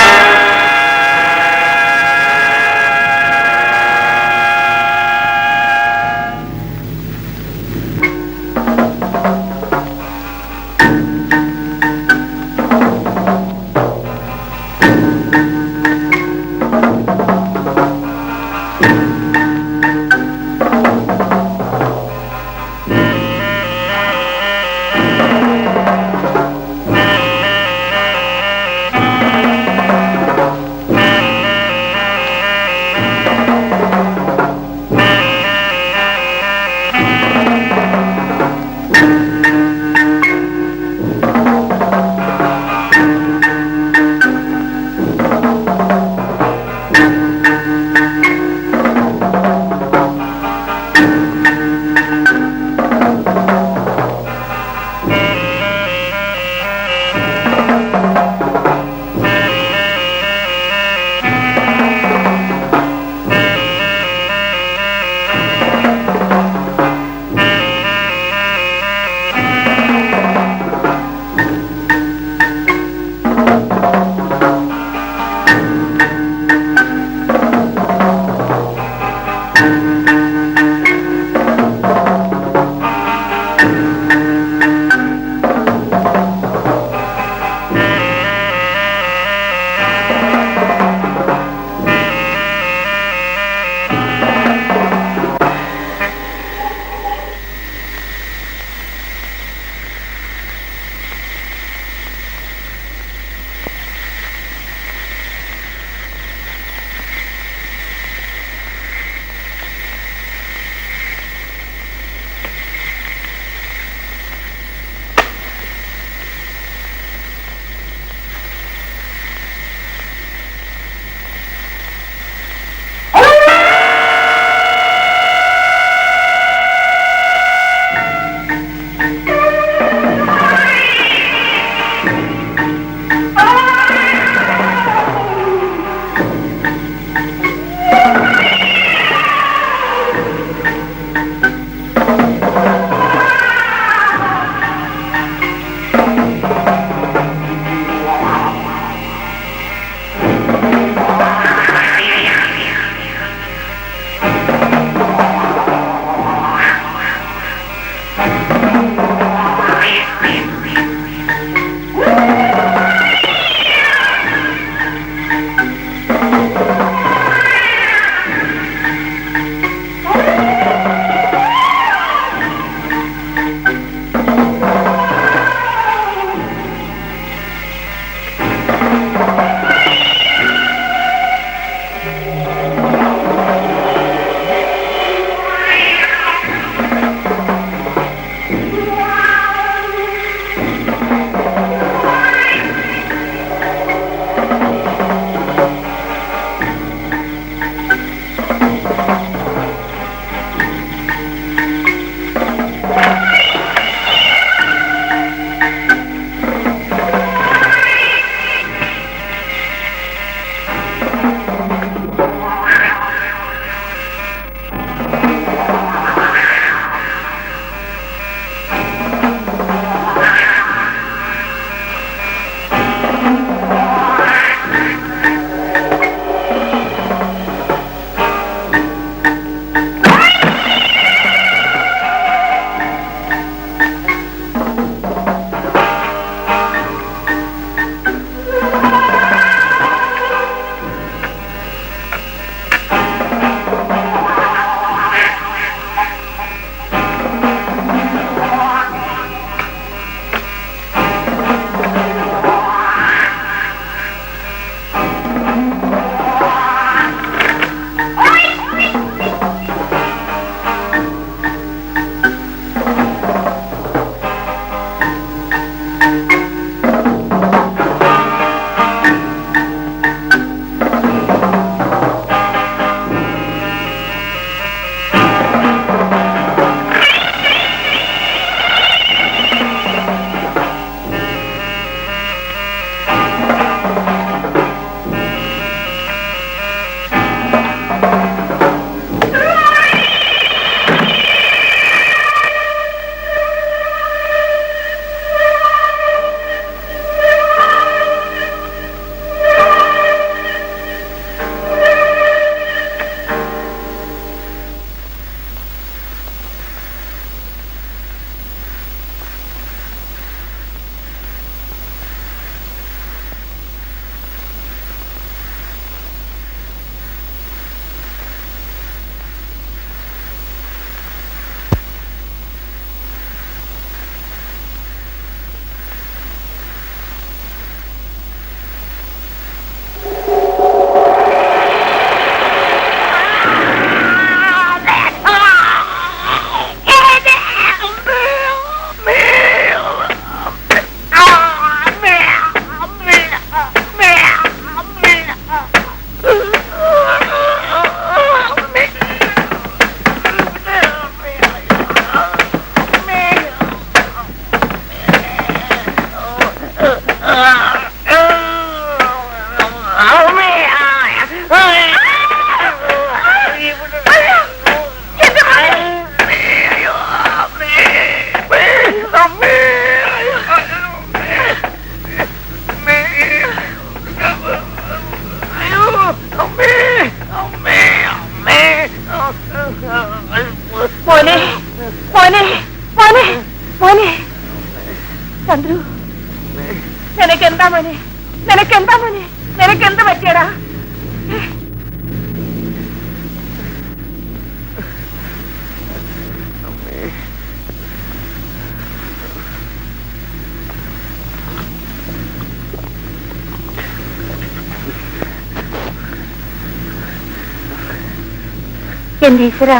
എന്റെ ഈശ്വര,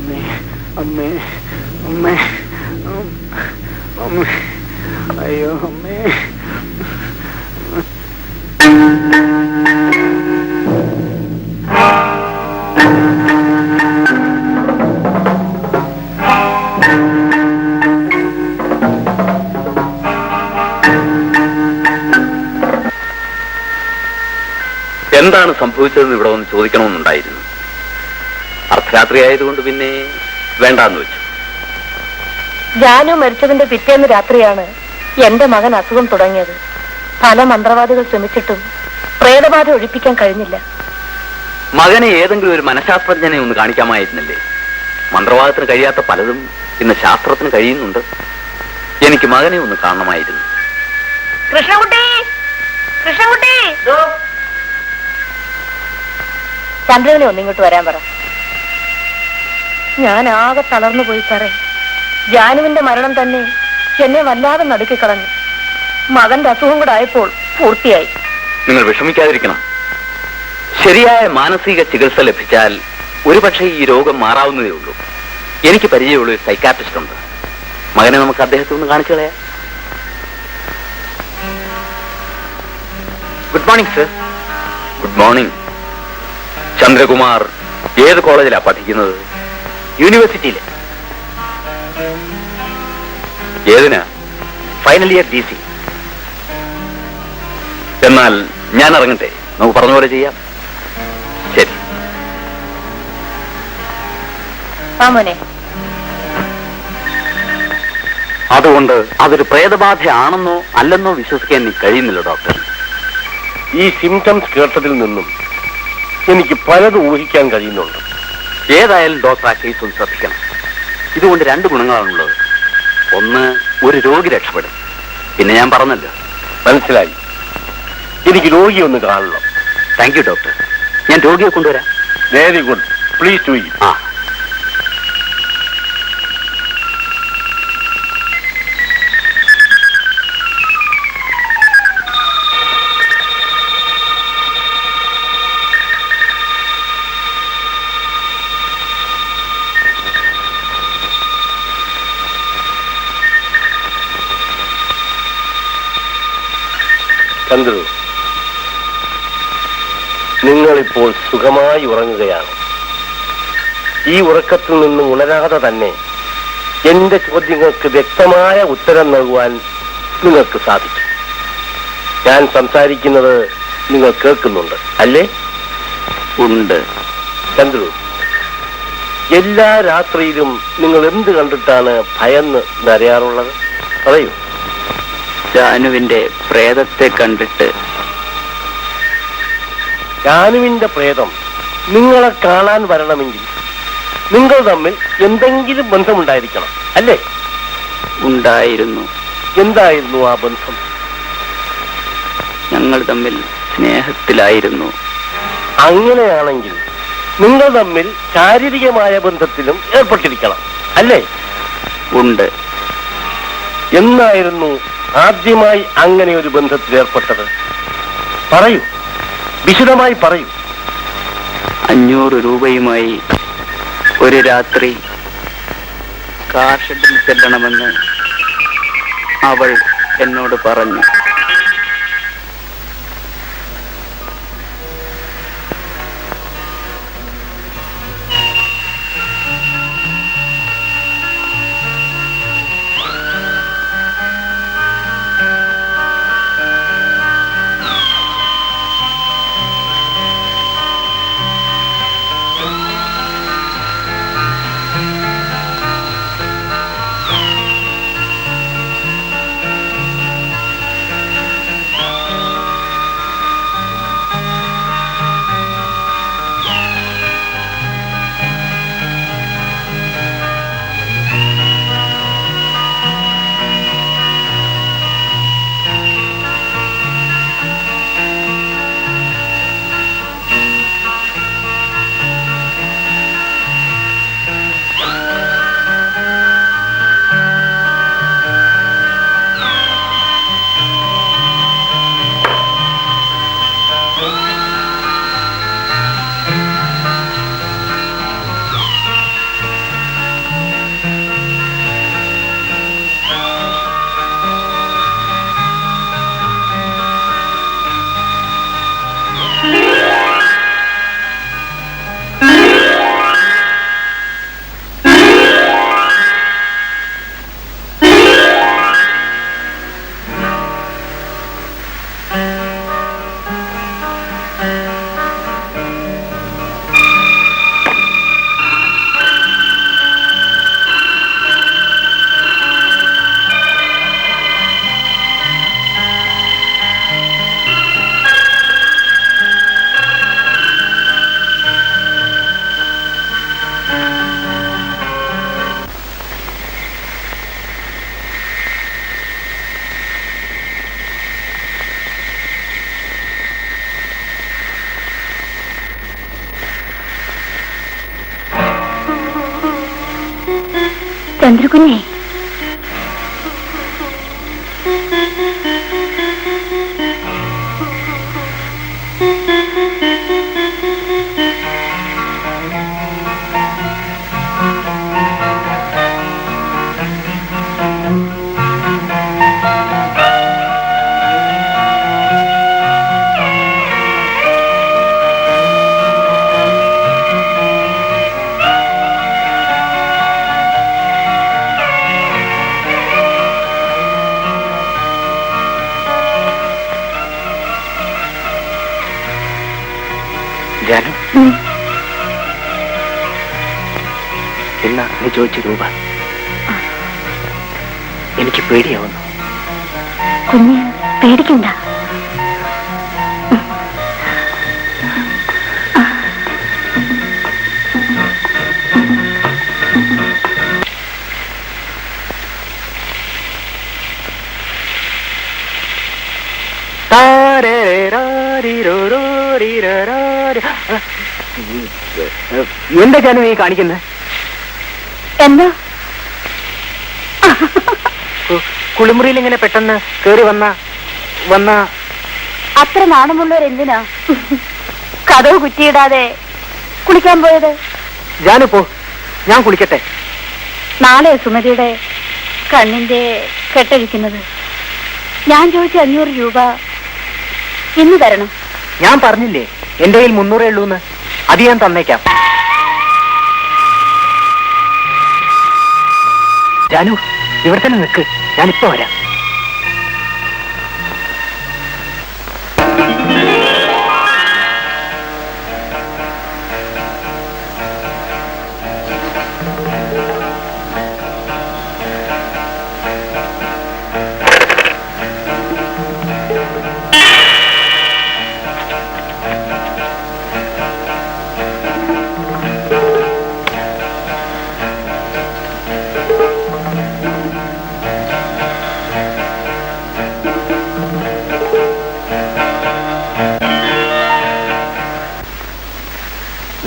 അമ്മേ അമ്മേ അമ്മേ, അയ്യോ അമ്മേ. എന്താണ് സംഭവിച്ചതെന്ന് ഇവിടെ വന്ന് ചോദിക്കണമെന്നുണ്ടായിരുന്നു. അർദ്ധരാത്രി ആയതുകൊണ്ട് പിന്നെ വേണ്ടാന്ന് വെച്ചു. ജാനു മരിച്ചതിന്റെ പിറ്റേന്ന് രാത്രിയാണ് എന്റെ മകൻ അസുഖം തുടങ്ങിയത്. പല മന്ത്രവാദികൾ ശ്രമിച്ചിട്ടും പ്രേതബാധ ഒഴിപ്പിക്കാൻ കഴിഞ്ഞില്ല. മകനെ ഏതെങ്കിലും ഒരു മനഃശാസ്ത്രജ്ഞനെ ഒന്ന് കാണിക്കാമായിരുന്നില്ലേ? മന്ത്രവാദത്തിന് കഴിയാത്ത പലതും ഇന്ന് ശാസ്ത്രത്തിന് കഴിയുന്നുണ്ട്. എനിക്ക് മകനെ ഒന്ന് കാണണമായിരുന്നു. കൃഷ്ണകുട്ടി, കൃഷ്ണകുട്ടി, ചന്ദ്രനെ ഒന്നിങ്ങോട്ട് വരാൻ പറ. ഞാൻ ആകെ തളർന്നു പോയി സാറേ. ജാനുവിന്റെ മരണം തന്നെ എന്നെ വല്ലാതെ നടുക്കിക്കളഞ്ഞു. മകന്റെ അസുഖം കൂടെ ആയപ്പോൾ പൂർത്തിയായി. നിങ്ങൾ വിഷമിക്കാതിരിക്കണം. ശരിയായ മാനസിക ചികിത്സ ലഭിച്ചാൽ ഒരുപക്ഷെ ഈ രോഗം മാറാവുന്നതേ ഉള്ളൂ. എനിക്ക് പരിചയമുള്ള ഒരു സൈക്കാട്രിസ്റ്റ് ഉണ്ട്. മകനെ നമുക്ക് അദ്ദേഹത്തെ ഒന്ന് കാണിച്ചു കളയാം. Good morning sir. Good morning. Chandrakumar ഏത് കോളേജിലാണ് പഠിക്കുന്നത്? യൂണിവേഴ്സിറ്റിയിലെ. ഏതിനാ? Final year DC. എന്നാൽ ഞാൻ ഇറങ്ങട്ടെ, നമുക്ക് പറഞ്ഞ പോലെ ചെയ്യാം. ശരി. മോനെ, അതുകൊണ്ട് അതൊരു പ്രേതബാധയാണെന്നോ അല്ലെന്നോ വിശ്വസിക്കാൻ എനിക്ക് കഴിയുന്നില്ല ഡോക്ടർ. ഈ സിംറ്റംസ് കേട്ടതിൽ നിന്നും എനിക്ക് പലതും ഊഹിക്കാൻ കഴിയുന്നുണ്ട്. ഏതായാലും ഡോക്ടർ ആ കേസ് ഒന്ന് ശ്രദ്ധിക്കണം. ഇതുകൊണ്ട് 2 ഗുണങ്ങളാണുള്ളത്. ഒന്ന്, ഒരു രോഗി രക്ഷപ്പെടും. പിന്നെ ഞാൻ പറഞ്ഞല്ലോ. മനസ്സിലായി. എനിക്ക് രോഗിയെ ഒന്ന് കാണണം. Thank you doctor. ഞാൻ രോഗിയെ കൊണ്ടുവരാം. Very good. Please do it. ആ. ചന്ദ്രു, നിങ്ങളിപ്പോൾ സുഖമായി ഉറങ്ങുകയാണ്. ഈ ഉറക്കത്തിൽ നിന്ന് ഉണരാതെ തന്നെ എന്റെ ചോദ്യങ്ങൾക്ക് വ്യക്തമായ ഉത്തരം നൽകുവാൻ നിങ്ങൾക്ക് സാധിക്കും. ഞാൻ സംസാരിക്കുന്നത് നിങ്ങൾ കേൾക്കുന്നുണ്ട് അല്ലേ? ഉണ്ട്. ചന്ദ്രു, എല്ലാ രാത്രിയിലും നിങ്ങൾ എന്ത് കണ്ടിട്ടാണ് ഭയന്ന് നരയാറുള്ളത്? പറയൂ. ജാനുവിന്റെ പ്രേതത്തെ കണ്ടിട്ട്. ജാനുവിന്റെ പ്രേതം നിങ്ങളെ കാണാൻ വരണമെങ്കിൽ നിങ്ങൾ തമ്മിൽ എന്തെങ്കിലും ബന്ധമുണ്ടായിരിക്കണം അല്ലേ? ഉണ്ടായിരുന്നു. എന്തായിരുന്നു ആ ബന്ധം? ഞങ്ങൾ തമ്മിൽ സ്നേഹത്തിലായിരുന്നു. അങ്ങനെയാണെങ്കിൽ നിങ്ങൾ തമ്മിൽ ശാരീരികമായ ബന്ധത്തിലും ഏർപ്പെട്ടിരിക്കണം അല്ലേ? ഉണ്ട്. എന്നായിരുന്നു ആദ്യമായി അങ്ങനെ ഒരു ബന്ധത്തിൽ ഏർപ്പെട്ടത്? പറയൂ, വിശദമായി പറയൂ. 500 രൂപയുമായി ഒരു രാത്രി കാർ ഷെഡിൽ ചെല്ലണമെന്ന് അവൾ എന്നോട് പറഞ്ഞു. ചന്ദ്രകുഞ്ഞേ, ജാനു, എന്നാ നീ ചോദിച്ച രൂപ എനിക്ക് പേടിയാവുന്നു. കുഞ്ഞ് പേടിക്കണ്ട. എന്താ ജാനു നീ കാണിക്കുന്നത്? എന്താ? കുളിമുറിയിൽ ഇങ്ങനെ പെട്ടെന്ന് കേറി വന്ന അത്ര നാണമുള്ളവരെന്തിനാ കതവ് കുറ്റിയിടാതെ കുളിക്കാൻ പോയത്? ജാനു പോ, ഞാൻ കുളിക്കട്ടെ. നാളെ സുമതിയുടെ കണ്ണിന്റെ കെട്ടഴിക്കുന്നത്. ഞാൻ ചോദിച്ച 500 രൂപ ഇന്ന് തരണം. ഞാൻ പറഞ്ഞില്ലേ എന്റെ കയ്യിൽ 300 ഉള്ളൂന്ന്. അത് ഞാൻ തന്നേക്കാം. ജാനു, ഇവിടെ തന്നെ നിൽക്ക്, ഞാനിപ്പോ വരാം.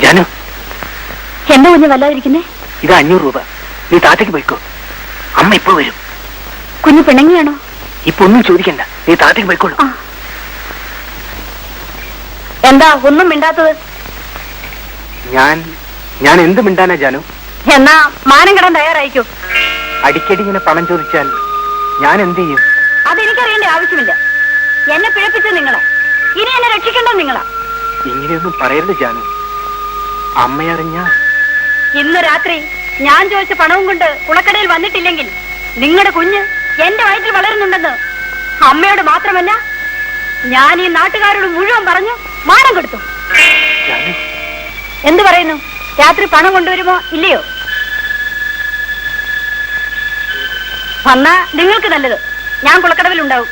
ജാനു, എന്റെ കുഞ്ഞ് വല്ലാതിരിക്കുന്നേ? ഇത് 500 രൂപ. നീ താത്തേക്ക് പോയിക്കോ, അമ്മ ഇപ്പൊ വരും. കുഞ്ഞ് പിണങ്ങിയാണോ? ഇപ്പൊ ഒന്നും ചോദിക്കണ്ട, നീ താത്തേക്ക് പോയിക്കോളൂ. എന്താ ഒന്നും മിണ്ടാത്തത്? ഞാൻ എന്ത് മിണ്ടാനാ ജാനു? എന്നാ മാനം കിടാൻ തയ്യാറായിക്കോ. അടിക്കടി ഇങ്ങനെ പണം ചോദിച്ചാൽ ഞാൻ എന്ത് ചെയ്യും? അതെനിക്കറിയേണ്ട ആവശ്യമില്ല. എന്നെ പിഴപ്പിച്ചത് നിങ്ങളാ, ഇനി എന്നെ രക്ഷിക്കേണ്ടത് നിങ്ങളാ. ഇങ്ങനെയൊന്നും പറയരുത് ജാനു, അമ്മയറിഞ്ഞ. ഇന്ന് രാത്രി ഞാൻ ചോദിച്ച പണവും കൊണ്ട് കുളക്കടയിൽ വന്നിട്ടില്ലെങ്കിൽ നിങ്ങളുടെ കുഞ്ഞ് എന്റെ വയറ്റിൽ വളരുന്നുണ്ടെന്ന് അമ്മയോട് മാത്രമല്ല ഞാൻ ഈ നാട്ടുകാരോട് മുഴുവൻ പറഞ്ഞു മാനം കൊടുത്തു. എന്തു പറയുന്നു? രാത്രി പണം കൊണ്ടുവരുമോ ഇല്ലയോ? വന്നാ നിങ്ങൾക്ക് നല്ലത്, ഞാൻ കുളക്കടവിലുണ്ടാവും.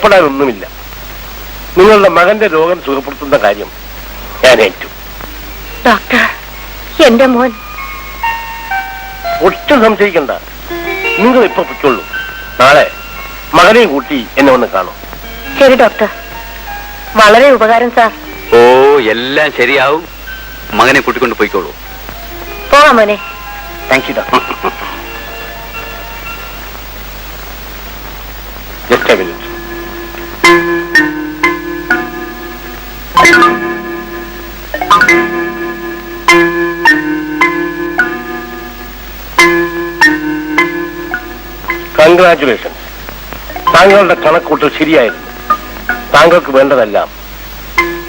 ഭയപ്പെടാനൊന്നുമില്ല. നിങ്ങളുടെ മകന്റെ രോഗം സുഖപ്പെടുത്തുന്ന കാര്യം ഞാൻ ഏറ്റു. ഡോക്ടർ, എന്റെ മോൻ ഒട്ടും സംശയിക്കണ്ട. നിങ്ങൾ ഇപ്പൊ പൊയ്ക്കൊള്ളൂ. നാളെ മകനെയും കൂട്ടി എന്നെ വന്ന് കാണും. ശരി ഡോക്ടർ, വളരെ ഉപകാരം സാർ. ഓ, എല്ലാം ശരിയാവും. മകനെ കൂട്ടിക്കൊണ്ട് പോയിക്കോളൂ. പോകാം മോനെ. Thank you doctor. Just a minute. Congratulations. താങ്കളുടെ കണക്കൂട്ടൽ ശരിയായിരുന്നു. താങ്കൾക്ക് വേണ്ടതെല്ലാം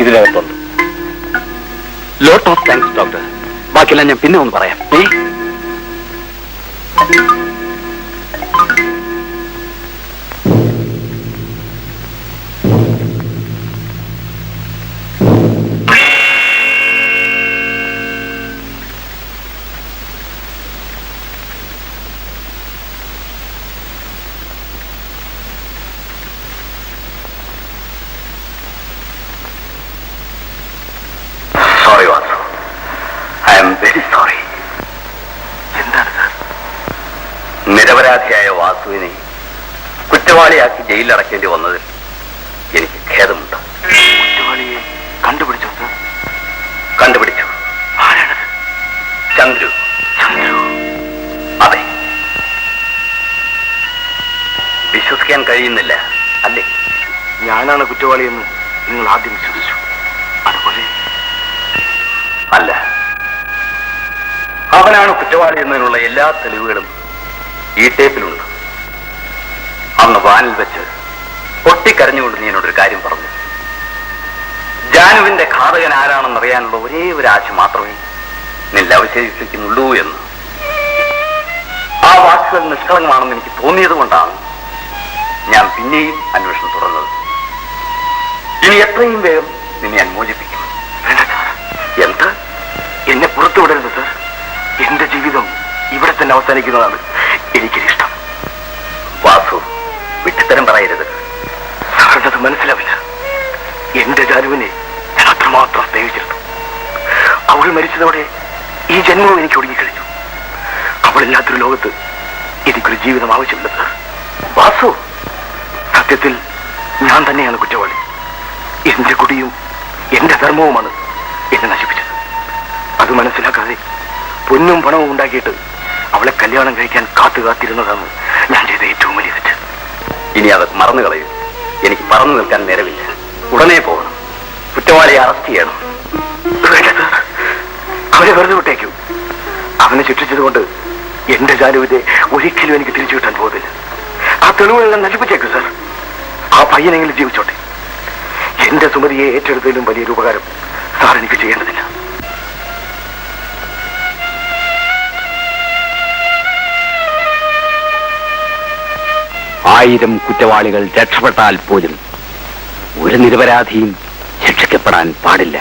ഇതിനകത്തുണ്ട്. Lot of thanks doctor. ബാക്കിയെല്ലാം ഞാൻ പിന്നെ ഒന്ന് പറയാം. Sorry Vasu, I am very sorry. എന്താണ് സാർ? നിരപരാധിയായ വാസുവിനെ കുറ്റവാളിയാക്കി ജയിലിലടക്കേണ്ടി വന്നതിൽ എനിക്ക് ഖേദമുണ്ട്. കുറ്റവാളിയെ കണ്ടുപിടിച്ചോ സാർ? കണ്ടുപിടിച്ചു. ആരാണത്? ചന്ദ്രു. ചന്ദ്രു? അതെ. വിശ്വസിക്കാൻ കഴിയുന്നില്ല അല്ലേ? ഞാനാണ് കുറ്റവാളിയെന്ന് നിങ്ങൾ ആദ്യം വിശ്വസിച്ചു. അതുപോലെ അല്ല, അവനാണ് കുറ്റവാളി എന്നതിനുള്ള എല്ലാ തെളിവുകളും ഈ ടേപ്പിലുണ്ട്. അന്ന് വാനിൽ വെച്ച് പൊട്ടിക്കരഞ്ഞുകൊണ്ട് നീ എന്നോടൊരു കാര്യം പറഞ്ഞു. ജാനുവിന്റെ ഘാതകൻ ആരാണെന്നറിയാനുള്ള ഒരേ ഒരു ആശ മാത്രമേ നിന്നെ അവശേഷിക്കുന്നുള്ളൂ എന്ന്. ആ വാക്കുകൾ നിഷ്കളങ്കമാണെന്ന് എനിക്ക് തോന്നിയത് കൊണ്ടാണ് ഞാൻ പിന്നെയും അന്വേഷണം തുടർന്നത്. ഇനി എത്രയും വേഗം നിന്നെ ഞാൻ മോചിപ്പിക്കും. എന്ത്? എന്നെ പുറത്തു വിടരുത് സർ. എന്റെ ജീവിതം ഇവിടെ തന്നെ അവസാനിക്കുന്നതാണ് എനിക്കിഷ്ടം. വാസു, വിട്ടിത്തരം പറയരുത്. സാറിനത് മനസ്സിലാവില്ല. എന്റെ ജാനുവിനെ ഞാൻ അത്രമാത്രം സ്നേഹിച്ചിരുന്നു. അവൾ മരിച്ചതോടെ ഈ ജന്മവും എനിക്ക് ഒടുങ്ങിക്കഴിഞ്ഞു. അവളില്ലാത്തൊരു ലോകത്ത് എനിക്കൊരു ജീവിതം ആവശ്യമില്ല സർ. വാസു, സത്യത്തിൽ ഞാൻ തന്നെയാണ് കുറ്റവാളി. എന്റെ കുടിയും എന്റെ ധർമ്മവുമാണ് എന്നെ നശിപ്പിച്ചത്. അത് മനസ്സിലാക്കാതെ പൊന്നും പണവും ഉണ്ടാക്കിയിട്ട് അവളെ കല്യാണം കഴിക്കാൻ കാത്തിരുന്നതാണ് ഞാൻ ചെയ്ത ഏറ്റവും വലിയ തെറ്റ്. ഇനി അത് മറന്നു കളയും. എനിക്ക് പറന്നു നിൽക്കാൻ നേരമില്ല. ഉടനെ പോകണം. കുറ്റവാളിയെ അറസ്റ്റ് ചെയ്യണം. വേണ്ട സാർ, അവനെ വെറുതെ വിട്ടേക്കൂ. അവനെ ശിക്ഷിച്ചതുകൊണ്ട് എന്റെ ജാനുവിനെ ഒരിക്കലും എനിക്ക് തിരിച്ചു കിട്ടാൻ പോകുന്നില്ല. ആ തെളിവുകളെല്ലാം നശിപ്പിച്ചേക്കൂ സാർ. ആ പയ്യനെങ്കിലും ജീവിച്ചോട്ടെ. എന്റെ സുമതിയെ ഏറ്റെടുത്തതിലും വലിയൊരു ഉപകാരം സാർ എനിക്ക് ചെയ്യേണ്ടതില്ല. ആയിരം കുറ്റവാളികൾ രക്ഷപ്പെട്ടാൽ പോലും ഒരു നിരപരാധിയും ശിക്ഷിക്കപ്പെടാൻ പാടില്ല.